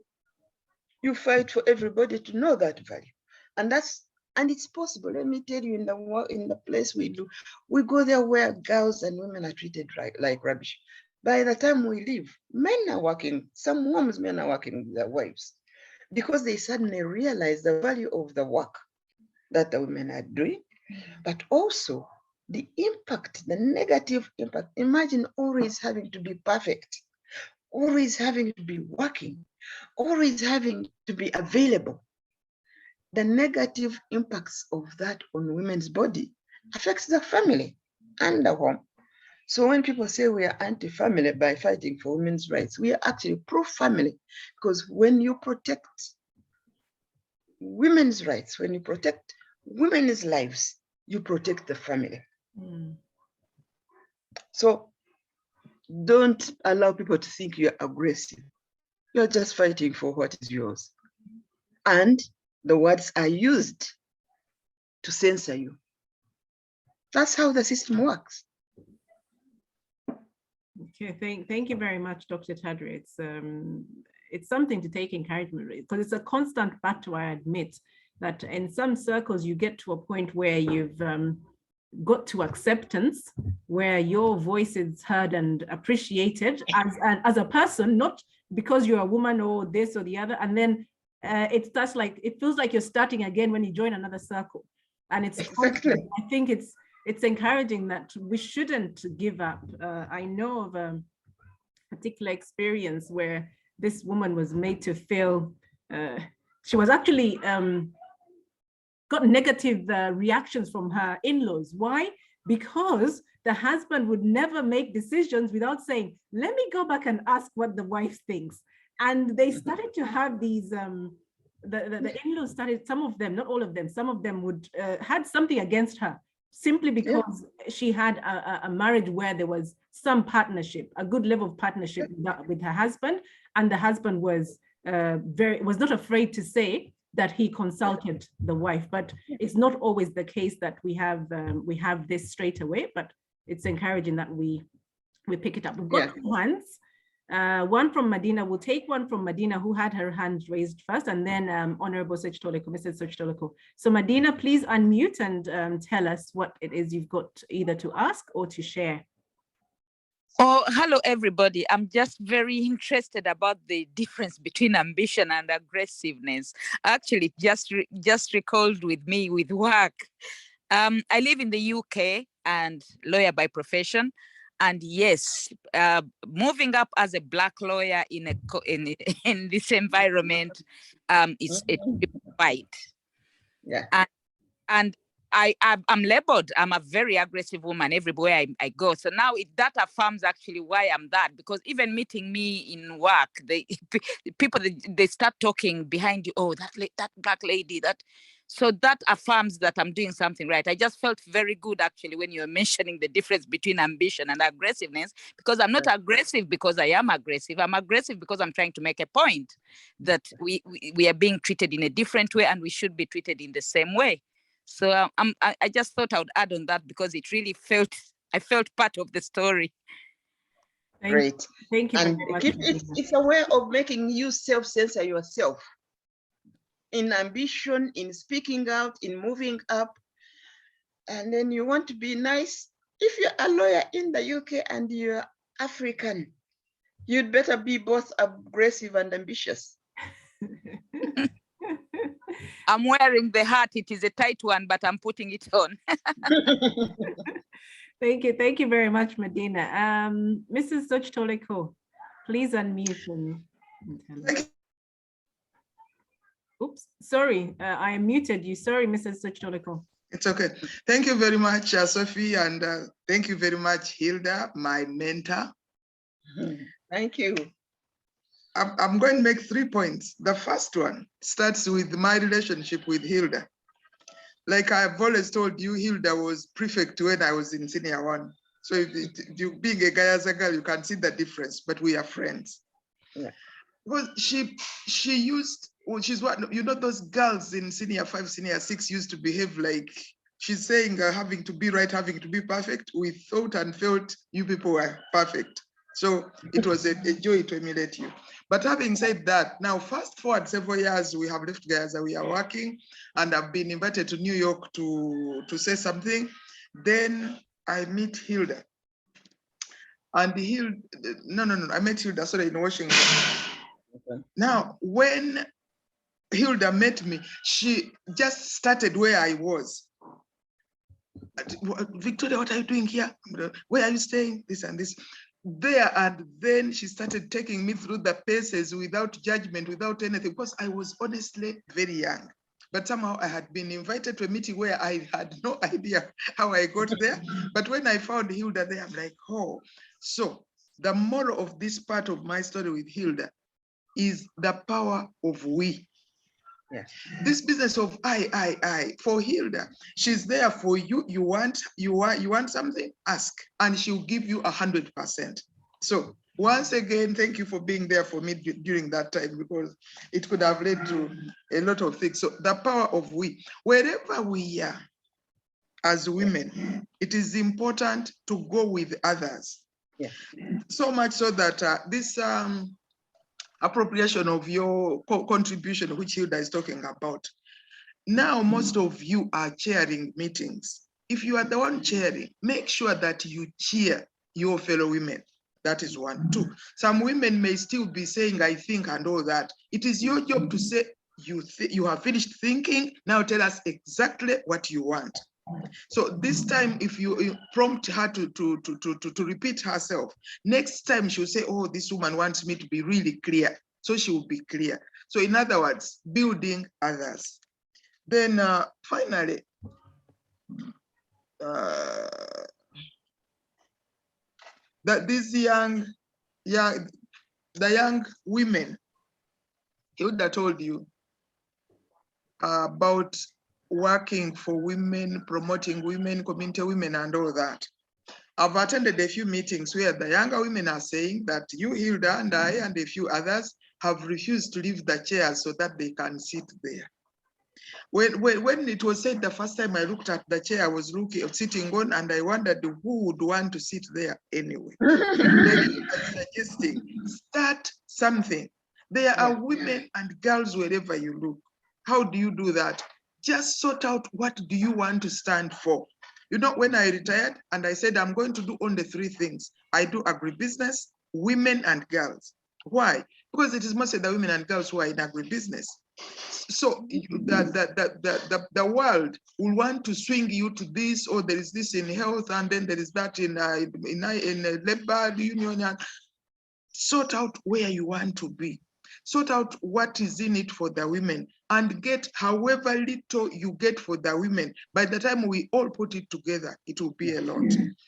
you fight for everybody to know that value. And it's possible. Let me tell you, in the place we do, we go there where girls and women are treated like rubbish. By the time we leave, men are working, some homes men are working with their wives, because they suddenly realize the value of the work that the women are doing, but also the impact, the negative impact. Imagine always having to be perfect, always having to be working, always having to be available. The negative impacts of that on women's body affects the family and the home. So when people say we are anti-family by fighting for women's rights, we are actually pro-family, because when you protect women's rights, when you protect women's lives, you protect the family. Mm. So don't allow people to think you're aggressive. You're just fighting for what is yours. And the words are used to censor you. That's how the system works. Okay, thank you very much, Dr. Tadria. It's something to take encouragement with, because it's a constant battle. I admit that in some circles you get to a point where you've got to acceptance, where your voice is heard and appreciated as a person, not because you're a woman or this or the other, and then it starts like, it feels like you're starting again when you join another circle, and it's exactly. I think it's encouraging that we shouldn't give up. I know of a particular experience where this woman was made to feel she was actually got negative reactions from her in-laws. Why? Because the husband would never make decisions without saying, let me go back and ask what the wife thinks. And they started to have these, the in-laws started, some of them, not all of them, some of them would had something against her simply because she had a marriage where there was some partnership, a good level of partnership with her husband. And the husband was was not afraid to say that he consulted the wife, but it's not always the case that we have this straight away, but it's encouraging that we pick it up. We've got 2 hands, one from Medina. We'll take one from Medina, who had her hand raised first, and then Honorable Mrs. Toleko. So Medina, please unmute and tell us what it is you've got either to ask or to share. Oh, hello, everybody. I'm just very interested about the difference between ambition and aggressiveness. Actually, just recalled with me with work. I live in the UK and lawyer by profession. And yes, moving up as a Black lawyer in this environment is a fight. Yeah. And I'm labeled, I'm a very aggressive woman everywhere I go. So now that affirms actually why I'm that, because even meeting me in work, people they start talking behind you, oh, that Black lady, that. So that affirms that I'm doing something right. I just felt very good actually when you were mentioning the difference between ambition and aggressiveness, because I'm not aggressive because I am aggressive. I'm aggressive because I'm trying to make a point that we are being treated in a different way and we should be treated in the same way. So I just thought I would add on that because it really I felt part of the story. Great. Thank you and very much. It's a way of making you self-censor yourself. In ambition, in speaking out, in moving up. And then you want to be nice. If you're a lawyer in the UK and you're African, you'd better be both aggressive and ambitious. I'm wearing the hat. It is a tight one, but I'm putting it on. Thank you very much, Medina. Mrs. Toleko, please unmute and tell us. Oops, sorry, I muted you. Sorry, Mrs. Toleko. It's okay. Thank you very much, Sophie, and thank you very much, Hilda, my mentor. Thank you. I'm going to make 3 points. The first one starts with my relationship with Hilda. Like I've always told you, Hilda was prefect when I was in senior 1. So if you being a Gayaza girl, you can see the difference, but we are friends. Yeah. Well, she used, well, she's what, you know, those girls in senior 5, senior 6 used to behave like, she's saying having to be right, having to be perfect. We thought and felt you people were perfect. So it was a joy to emulate you. But having said that, now fast forward several years, we have left Gayaza, we are working, and I've been invited to New York to say something. Then I meet Hilda. And Hilda, no, I met Hilda, sorry, in Washington. Okay. Now, when Hilda met me, she just started where I was. Victoria, what are you doing here? Where are you staying? This and this. There, and then she started taking me through the paces without judgment, without anything, because I was honestly very young. But somehow I had been invited to a meeting where I had no idea how I got there. But when I found Hilda there, I'm like, oh. So the moral of this part of my story with Hilda is the power of we. Yeah. This business of I, for Hilda, she's there for you. You want something, ask, and she'll give you 100%. So once again, thank you for being there for me during that time, because it could have led to a lot of things. So the power of we, wherever we are as women, it is important to go with others. Yeah. So much so that this appropriation of your contribution, which Hilda is talking about. Now, most of you are chairing meetings. If you are the one chairing, make sure that you cheer your fellow women. That is one. Two, some women may still be saying, I think, and all that. It is your job to say, you have finished thinking, now tell us exactly what you want. So this time, if you prompt her to repeat herself, next time she'll say, oh, this woman wants me to be really clear. So she will be clear. So in other words, building others. Then finally, that these young women, Hilda told you about working for women, promoting women, community women, and all that. I've attended a few meetings where the younger women are saying that you, Hilda, and I, and a few others have refused to leave the chairs so that they can sit there. When it was said the first time I looked at the chair I was sitting on, and I wondered who would want to sit there anyway. Then suggesting, start something. There are women and girls wherever you look. How do you do that? Just sort out, what do you want to stand for? You know, when I retired and I said, I'm going to do only 3 things. I do agribusiness, women and girls. Why? Because it is mostly the women and girls who are in agribusiness. So the world will want to swing you to this, or there is this in health, and then there is that in labor union. Sort out where you want to be. Sort out what is in it for the women, and get however little you get for the women. By the time we all put it together, it will be a lot.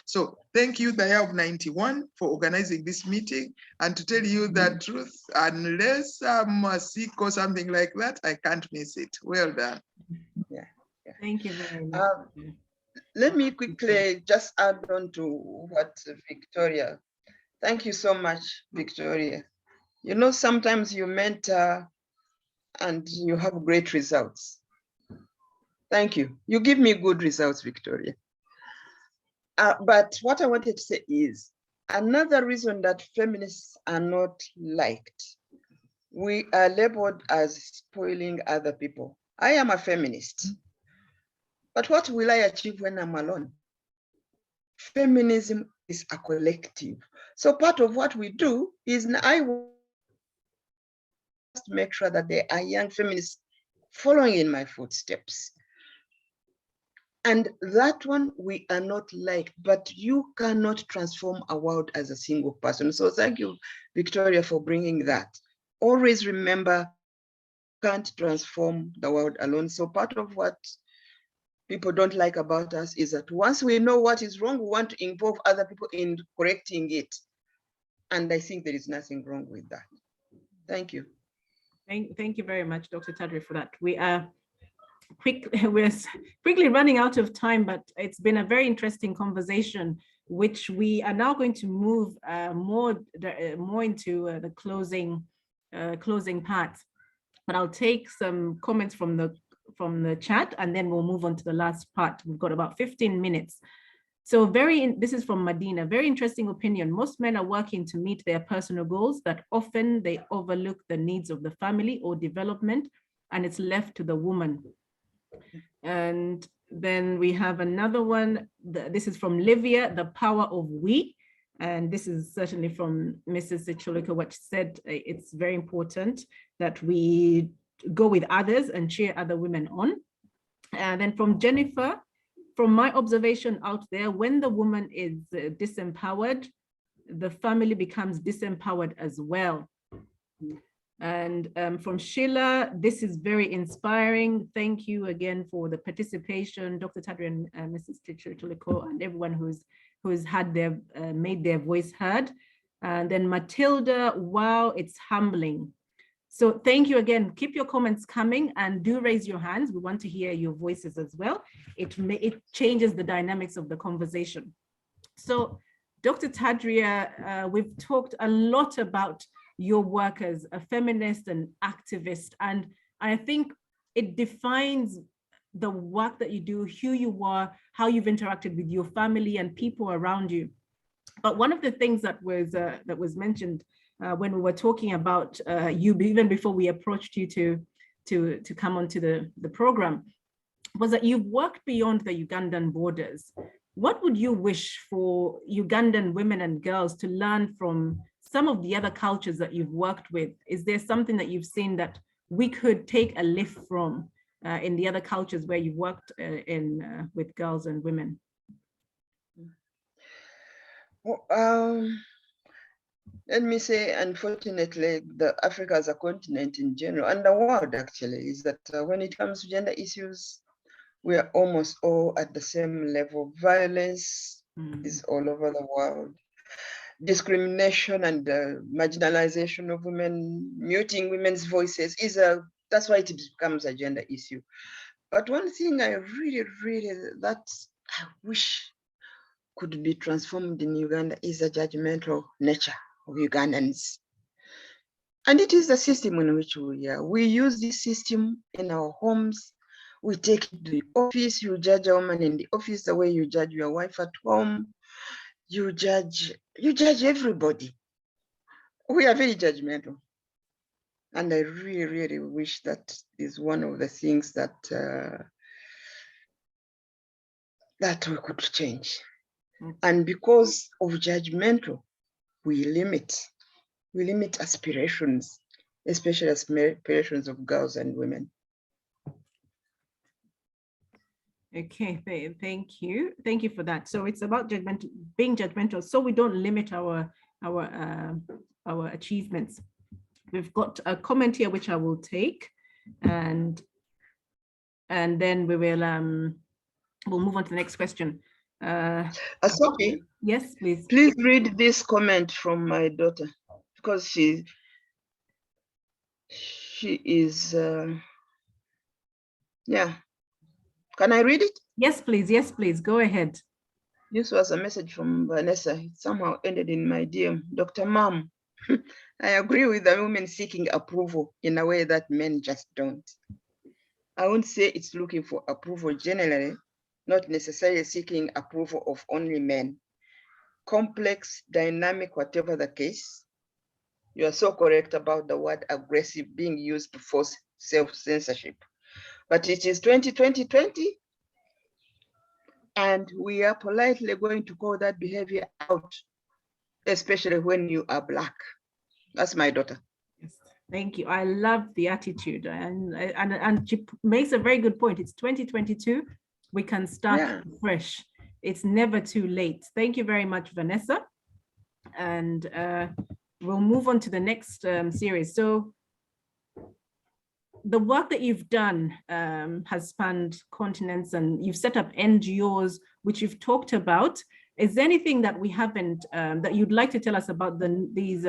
So thank you, the year of 91, for organizing this meeting. And to tell you the truth, unless I'm sick or something like that, I can't miss it. Well done. Yeah. Thank you very much. Let me quickly just add on to what Victoria. Thank you so much, Victoria. You know, sometimes you mentor and you have great results. Thank you. You give me good results, Victoria. But what I wanted to say is, another reason that feminists are not liked, we are labeled as spoiling other people. I am a feminist, but what will I achieve when I'm alone? Feminism is a collective. So part of what we do is I want to make sure that there are young feminists following in my footsteps. And that one, we are not liked, but you cannot transform a world as a single person. So thank you, Victoria, for bringing that. Always remember, you can't transform the world alone. So part of what people don't like about us is that once we know what is wrong, we want to involve other people in correcting it. And I think there is nothing wrong with that. Thank you. Thank you very much, Dr. Tadria, for that. We're quickly running out of time, but it's been a very interesting conversation, which we are now going to move more into the closing part. But I'll take some comments from the chat, and then we'll move on to the last part. We've got about 15 minutes. So this is from Medina, very interesting opinion. Most men are working to meet their personal goals, but often they overlook the needs of the family or development, and it's left to the woman. And then we have another one. This is from Livia, the power of we. And this is certainly from Mrs. Chuluka, which said it's very important that we go with others and cheer other women on. And then from Jennifer, from my observation out there, when the woman is disempowered, the family becomes disempowered as well. And from Sheila, this is very inspiring. Thank you again for the participation, Dr. Tadria and Mrs. Tuliko, and everyone who's had their made their voice heard. And then Matilda, wow, it's humbling. So thank you again. Keep your comments coming and do raise your hands. We want to hear your voices as well. It changes the dynamics of the conversation. So Dr. Tadria, we've talked a lot about your work as a feminist and activist, and I think it defines the work that you do, who you are, how you've interacted with your family and people around you. But one of the things that was mentioned when we were talking about you, even before we approached you to come onto the program, was that you've worked beyond the Ugandan borders. What would you wish for Ugandan women and girls to learn from some of the other cultures that you've worked with? Is there something that you've seen that we could take a lift from in the other cultures where you've worked with girls and women? Well, let me say, unfortunately, Africa as a continent in general, and the world actually, is that when it comes to gender issues, we are almost all at the same level. Violence is all over the world. Discrimination and marginalization of women, muting women's voices that's why it becomes a gender issue. But one thing I really that I wish could be transformed in Uganda is the judgmental nature of Ugandans. And it is the system in which we are. We use this system in our homes. We take it to the office. You judge a woman in the office the way you judge your wife at home. You judge everybody. We are very judgmental. And I really wish that is one of the things that that we could change. And because of judgmental, we limit aspirations, especially aspirations of girls and women. Okay, thank you for that. So it's about being judgmental, so we don't limit our achievements. We've got a comment here which I will take, and then we will we'll move on to the next question. Asopi, yes, please. Please read this comment from my daughter, because she is yeah. Can I read it? Yes, please. Yes, please. Go ahead. This was a message from Vanessa. It somehow ended in my DM. Dr. Mom, I agree with the women seeking approval in a way that men just don't. I won't say it's looking for approval generally, not necessarily seeking approval of only men. Complex, dynamic, whatever the case. You are so correct about the word aggressive being used to force self-censorship. But it is 2020, and we are politely going to call that behavior out, especially when you are Black. That's my daughter. Yes, thank you. I love the attitude, and she makes a very good point. It's 2022. We can start fresh. It's never too late. Thank you very much, Vanessa. And we'll move on to the next series. So the work that you've done has spanned continents, and you've set up NGOs, which you've talked about. Is there anything that we haven't, that you'd like to tell us about these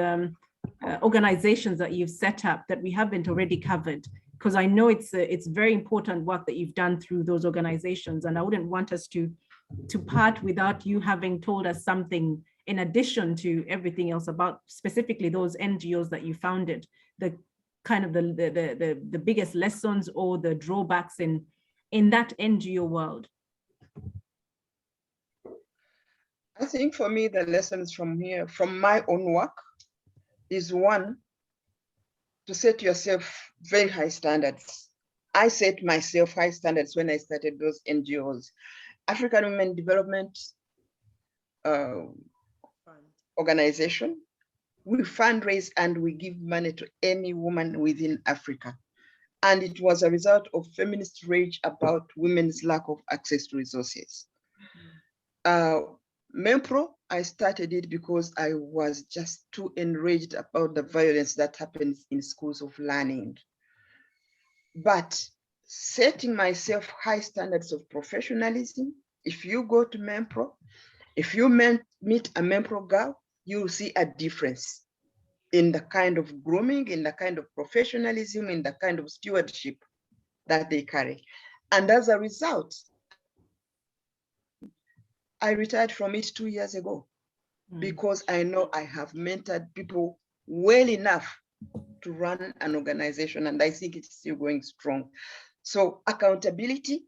organizations that you've set up that we haven't already covered? Because I know it's very important work that you've done through those organizations, and I wouldn't want us to part without you having told us something in addition to everything else about specifically those NGOs that you founded, the kind of the biggest lessons or the drawbacks in that NGO world. I think for me, the lessons from here, from my own work, is one, to set yourself very high standards. I set myself high standards when I started those NGOs. African Women Development Organization. We fundraise and we give money to any woman within Africa. And it was a result of feminist rage about women's lack of access to resources. MEMPROW, I started it because I was just too enraged about the violence that happens in schools of learning. But setting myself high standards of professionalism, if you go to MEMPROW, if you meet a MEMPROW girl, you will see a difference in the kind of grooming, in the kind of professionalism, in the kind of stewardship that they carry. And as a result, I retired from it 2 years ago because I know I have mentored people well enough to run an organization, and I think it's still going strong. So accountability,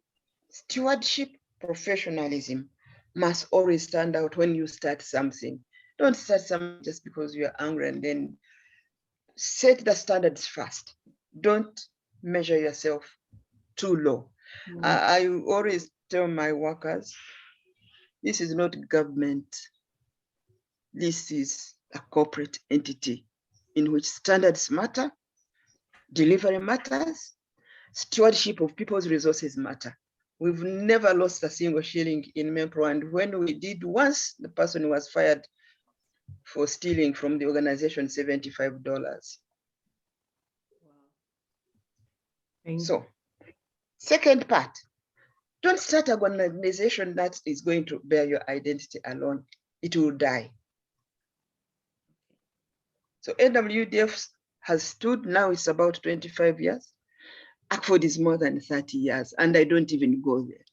stewardship, professionalism must always stand out when you start something. Don't start something just because you're angry, and then set the standards first. Don't measure yourself too low. I always tell my workers, this is not government. This is a corporate entity in which standards matter, delivery matters, stewardship of people's resources matter. We've never lost a single shilling in MEMPROW, and when we did once, the person was fired for stealing from the organization $75. So, second part, don't start an organization that is going to bear your identity alone. It will die. So AWDF has stood, now it's about 25 years. ACFODE is more than 30 years, and I don't even go there.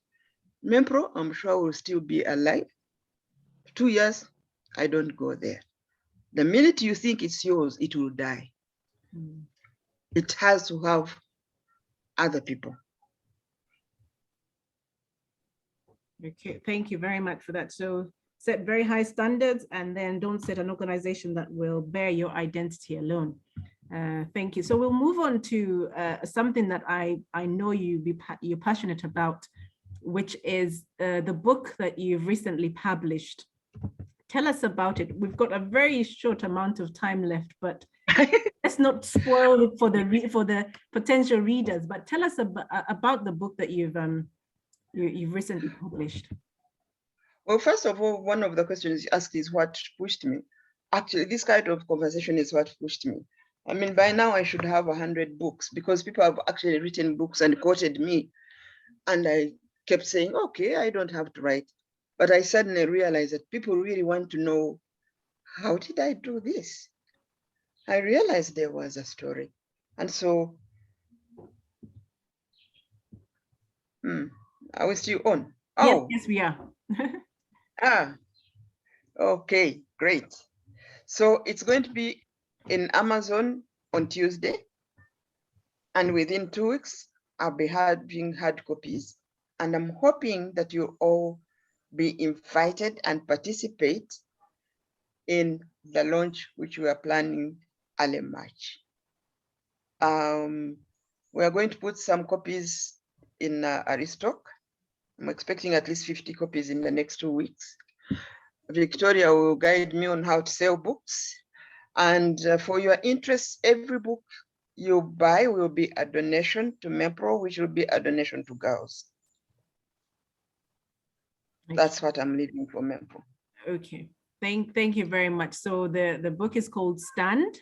MEMPROW, I'm sure, will still be alive. 2 years, I don't go there. The minute you think it's yours, it will die. It has to have other people. Okay, thank you very much for that. So set very high standards, and then don't set an organization that will bear your identity alone. Thank you. So we'll move on to something that I know you're passionate about, which is the book that you've recently published. Tell us about it. We've got a very short amount of time left, but let's not spoil it for the potential readers. But tell us about the book that you've recently published. Well, first of all, one of the questions you asked is what pushed me. Actually, this kind of conversation is what pushed me. I mean, by now I should have 100 books because people have actually written books and quoted me. And I kept saying, okay, I don't have to write. But I suddenly realized that people really want to know, how did I do this? I realized there was a story. And so, are we still on? Oh, yes, we are. Okay, great. So it's going to be in Amazon on Tuesday. And within 2 weeks, I'll be having hard copies. And I'm hoping that you all be invited and participate in the launch, which we are planning early March. We are going to put some copies in Aristoc. I'm expecting at least 50 copies in the next 2 weeks. Victoria will guide me on how to sell books. And for your interest, every book you buy will be a donation to MEMPROW, which will be a donation to girls. That's what I'm leaving for MEMPROW. Okay, thank you very much. So the book is called Stand,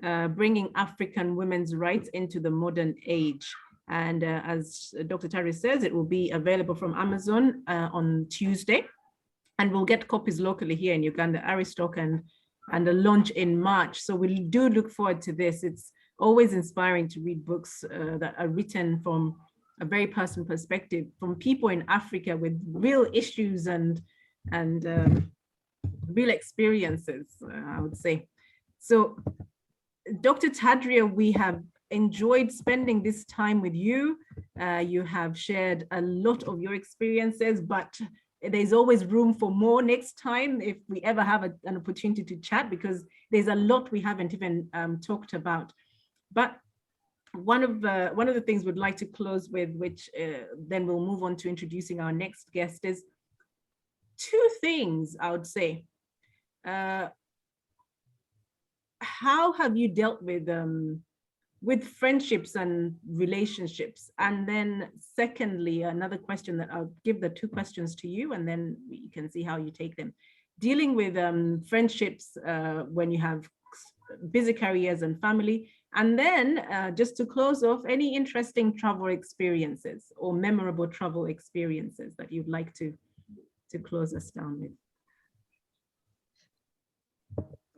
Bringing African Women's Rights into the Modern Age. And as Dr. Tadria says, it will be available from Amazon on Tuesday. And we'll get copies locally here in Uganda, Aristoc, and the launch in March. So we do look forward to this. It's always inspiring to read books that are written from a very personal perspective, from people in Africa with real issues and real experiences, I would say. So, Dr. Tadria, we have enjoyed spending this time with you. You have shared a lot of your experiences, but there's always room for more next time if we ever have an opportunity to chat, because there's a lot we haven't even talked about. But one of the things we'd like to close with, which then we'll move on to introducing our next guest, is 2 things I would say. How have you dealt with with friendships and relationships. And then secondly, another question that I'll give the two questions to you, and then you can see how you take them. Dealing with friendships when you have busy careers and family. And then just to close off, any interesting travel experiences or memorable travel experiences that you'd like to close us down with.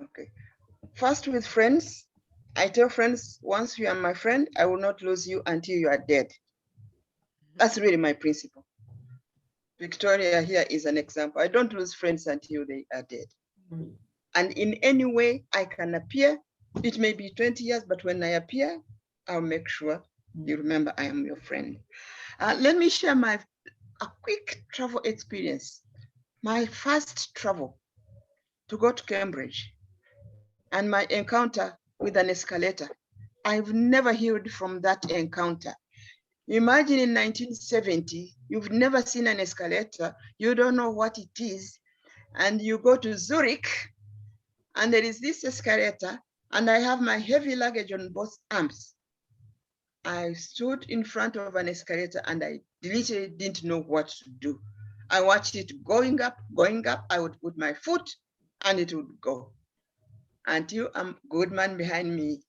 Okay. First, with friends, I tell friends, once you are my friend, I will not lose you until you are dead. That's really my principle. Victoria here is an example. I don't lose friends until they are dead. Mm. And in any way I can appear, it may be 20 years, but when I appear, I'll make sure you remember I am your friend. Let me share a quick travel experience. My first travel to go to Cambridge and my encounter with an escalator. I've never healed from that encounter. Imagine in 1970, you've never seen an escalator, you don't know what it is, and you go to Zurich, and there is this escalator, and I have my heavy luggage on both arms. I stood in front of an escalator and I literally didn't know what to do. I watched it going up. I would put my foot and it would go. Until a good man behind me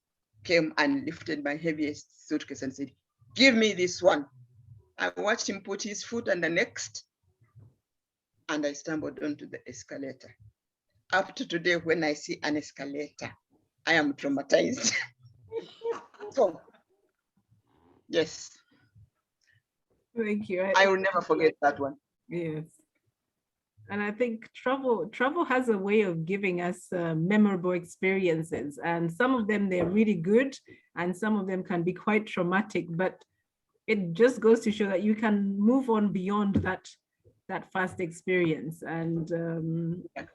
came and lifted my heaviest suitcase and said, "Give me this one." I watched him put his foot on the next, and I stumbled onto the escalator. Up to today, when I see an escalator, I am traumatized. So, yes. Thank you. I will never forget that one. Yes. And I think travel has a way of giving us memorable experiences, and some of them, they're really good, and some of them can be quite traumatic, but it just goes to show that you can move on beyond that first experience. And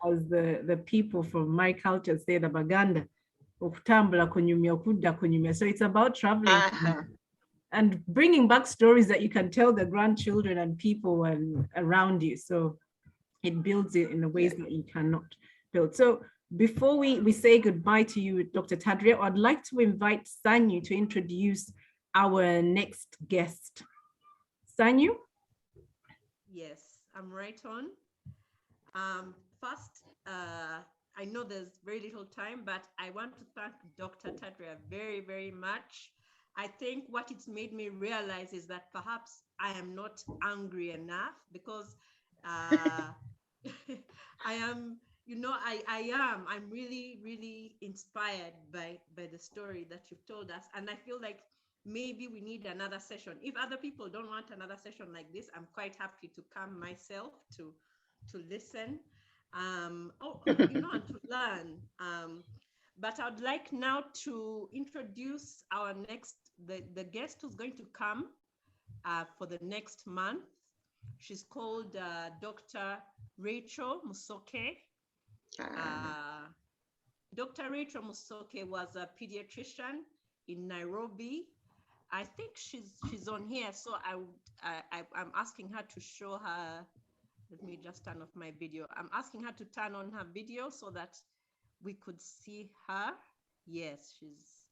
as the people from my culture say, the Baganda, okutambula kunyumya okudda kunyumya. So it's about traveling and bringing back stories that you can tell the grandchildren and people around you. So it builds it in the ways that you cannot build. So before we say goodbye to you, Dr. Tadria, I'd like to invite Sanyu to introduce our next guest. Sanyu? Yes, I'm right on. First, I know there's very little time, but I want to thank Dr. Tadria very, very much. I think what it's made me realize is that perhaps I am not angry enough, because I am, I'm really, really inspired by the story that you've told us. And I feel like maybe we need another session. If other people don't want another session like this, I'm quite happy to come myself to listen, and to learn. But I'd like now to introduce our the guest who's going to come for the next month. She's called Dr. Rachel Mussoke. Dr. Rachel Mussoke was a pediatrician in Nairobi. I think she's on here, so I'm asking her to show her. Let me just turn off my video. I'm asking her to turn on her video so that we could see her. Yes, she's.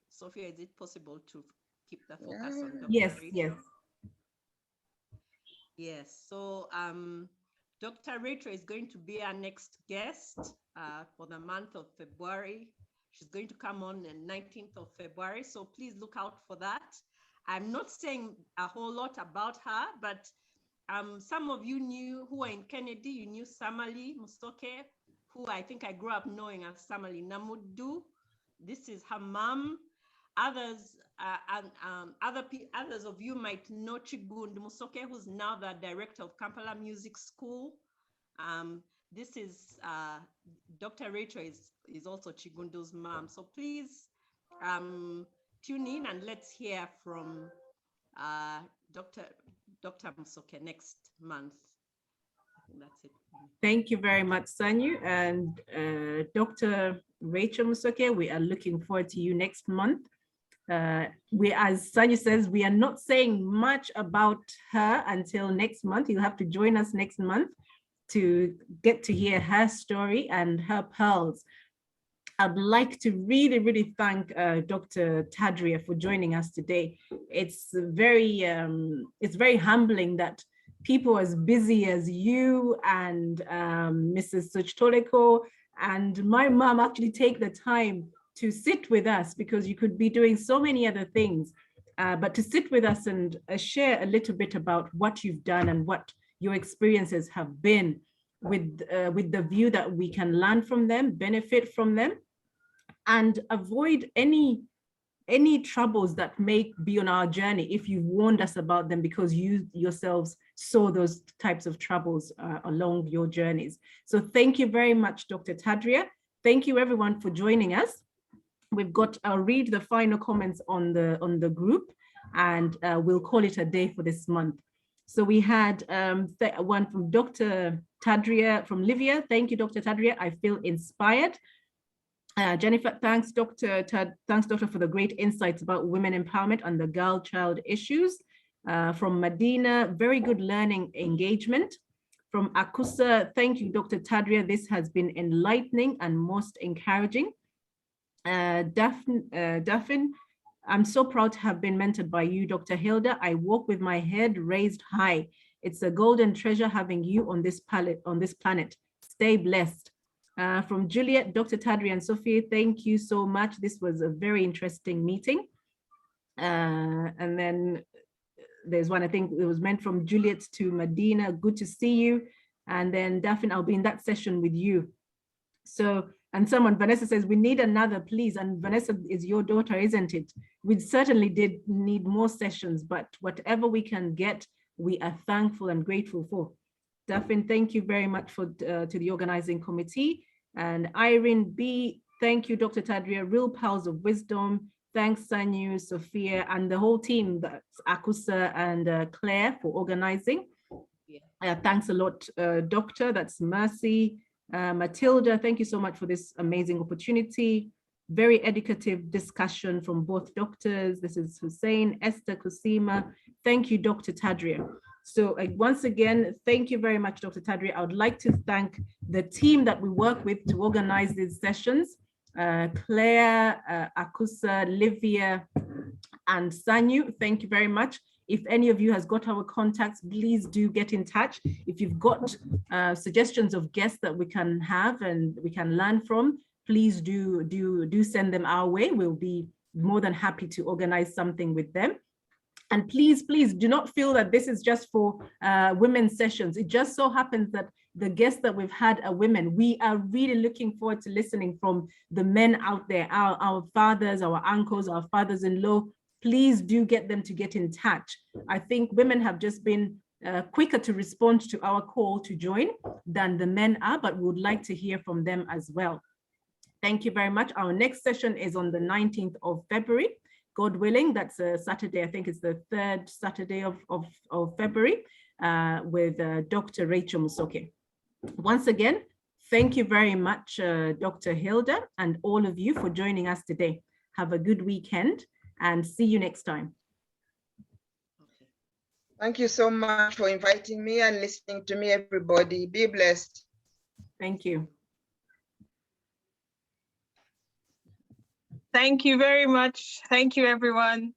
Sophia, is it possible to keep the focus on Dr. Yes, Rachel? yes. Yes, so Dr. Rachel is going to be our next guest for the month of February. She's going to come on the 19th of February, so please look out for that. I'm not saying a whole lot about her, but some of you who are in Kennedy, you knew Samali Mussoke, who I think I grew up knowing as Samali Namudu. This is her mom. Others of you might know Chigundu Mussoke, who's now the director of Kampala Music School. This is Dr. Rachel is also Chigundu's mom. So please tune in and let's hear from Dr. Mussoke next month. That's it. Thank you very much, Sanyu. And Dr. Rachel Mussoke, we are looking forward to you next month. As Sanyu says, we are not saying much about her until next month. You'll have to join us next month to get to hear her story and her pearls. I'd like to really, really thank Dr. Tadria for joining us today. It's very humbling that people as busy as you and Mrs. Suchtoleko and my mom actually take the time to sit with us, because you could be doing so many other things, but to sit with us and share a little bit about what you've done and what your experiences have been, with the view that we can learn from them, benefit from them, and avoid any troubles that may be on our journey if you've warned us about them, because you yourselves saw those types of troubles along your journeys. So thank you very much, Dr. Tadria. Thank you everyone for joining us. I'll read the final comments on the group, and we'll call it a day for this month. So we had one from Dr. Tadria from Livia. Thank you, Dr. Tadria. I feel inspired. Jennifer, thanks, Doctor, for the great insights about women empowerment and the girl-child issues. From Medina, very good learning engagement. From Akusa, thank you, Dr. Tadria. This has been enlightening and most encouraging. Daphne, I'm so proud to have been mentored by you, Dr. Hilda. I walk with my head raised high. It's a golden treasure having you on this planet. Stay blessed. From Juliet, Dr. Tadria and Sophie, thank you so much. This was a very interesting meeting. And then there's one, I think it was meant from Juliet to Medina, good to see you. And then Daphne, I'll be in that session with you. So, and Vanessa says, we need another, please. And Vanessa is your daughter, isn't it? We certainly did need more sessions, but whatever we can get, we are thankful and grateful for. Daphne, thank you very much to the organizing committee. And Irene B, thank you, Dr. Tadria, real pearls of wisdom. Thanks, Sanyu, Sophia, and the whole team, that's Akusa and Claire, for organizing. Thanks a lot, Doctor, that's Mercy. Matilda, thank you so much for this amazing opportunity. Very educative discussion from both doctors. This is Hussein, Esther, Kusima. Thank you, Dr. Tadria. So once again, thank you very much, Dr. Tadria. I would like to thank the team that we work with to organize these sessions, Claire, Akusa, Livia, and Sanyu. Thank you very much. If any of you has got our contacts, please do get in touch. If you've got suggestions of guests that we can have and we can learn from, please do send them our way. We'll be more than happy to organize something with them. And please do not feel that this is just for women's sessions. It just so happens that the guests that we've had are women. We are really looking forward to listening from the men out there, our fathers, our uncles, our fathers-in-law. Please do get them to get in touch. I think women have just been quicker to respond to our call to join than the men are, but we would like to hear from them as well. Thank you very much. Our next session is on the 19th of February. God willing, that's a Saturday, I think it's the 3rd Saturday of February, with Dr. Rachel Mussoke. Once again, thank you very much, Dr. Hilda, and all of you for joining us today. Have a good weekend and see you next time. Thank you so much for inviting me and listening to me, everybody. Be blessed. Thank you. Thank you very much. Thank you, everyone.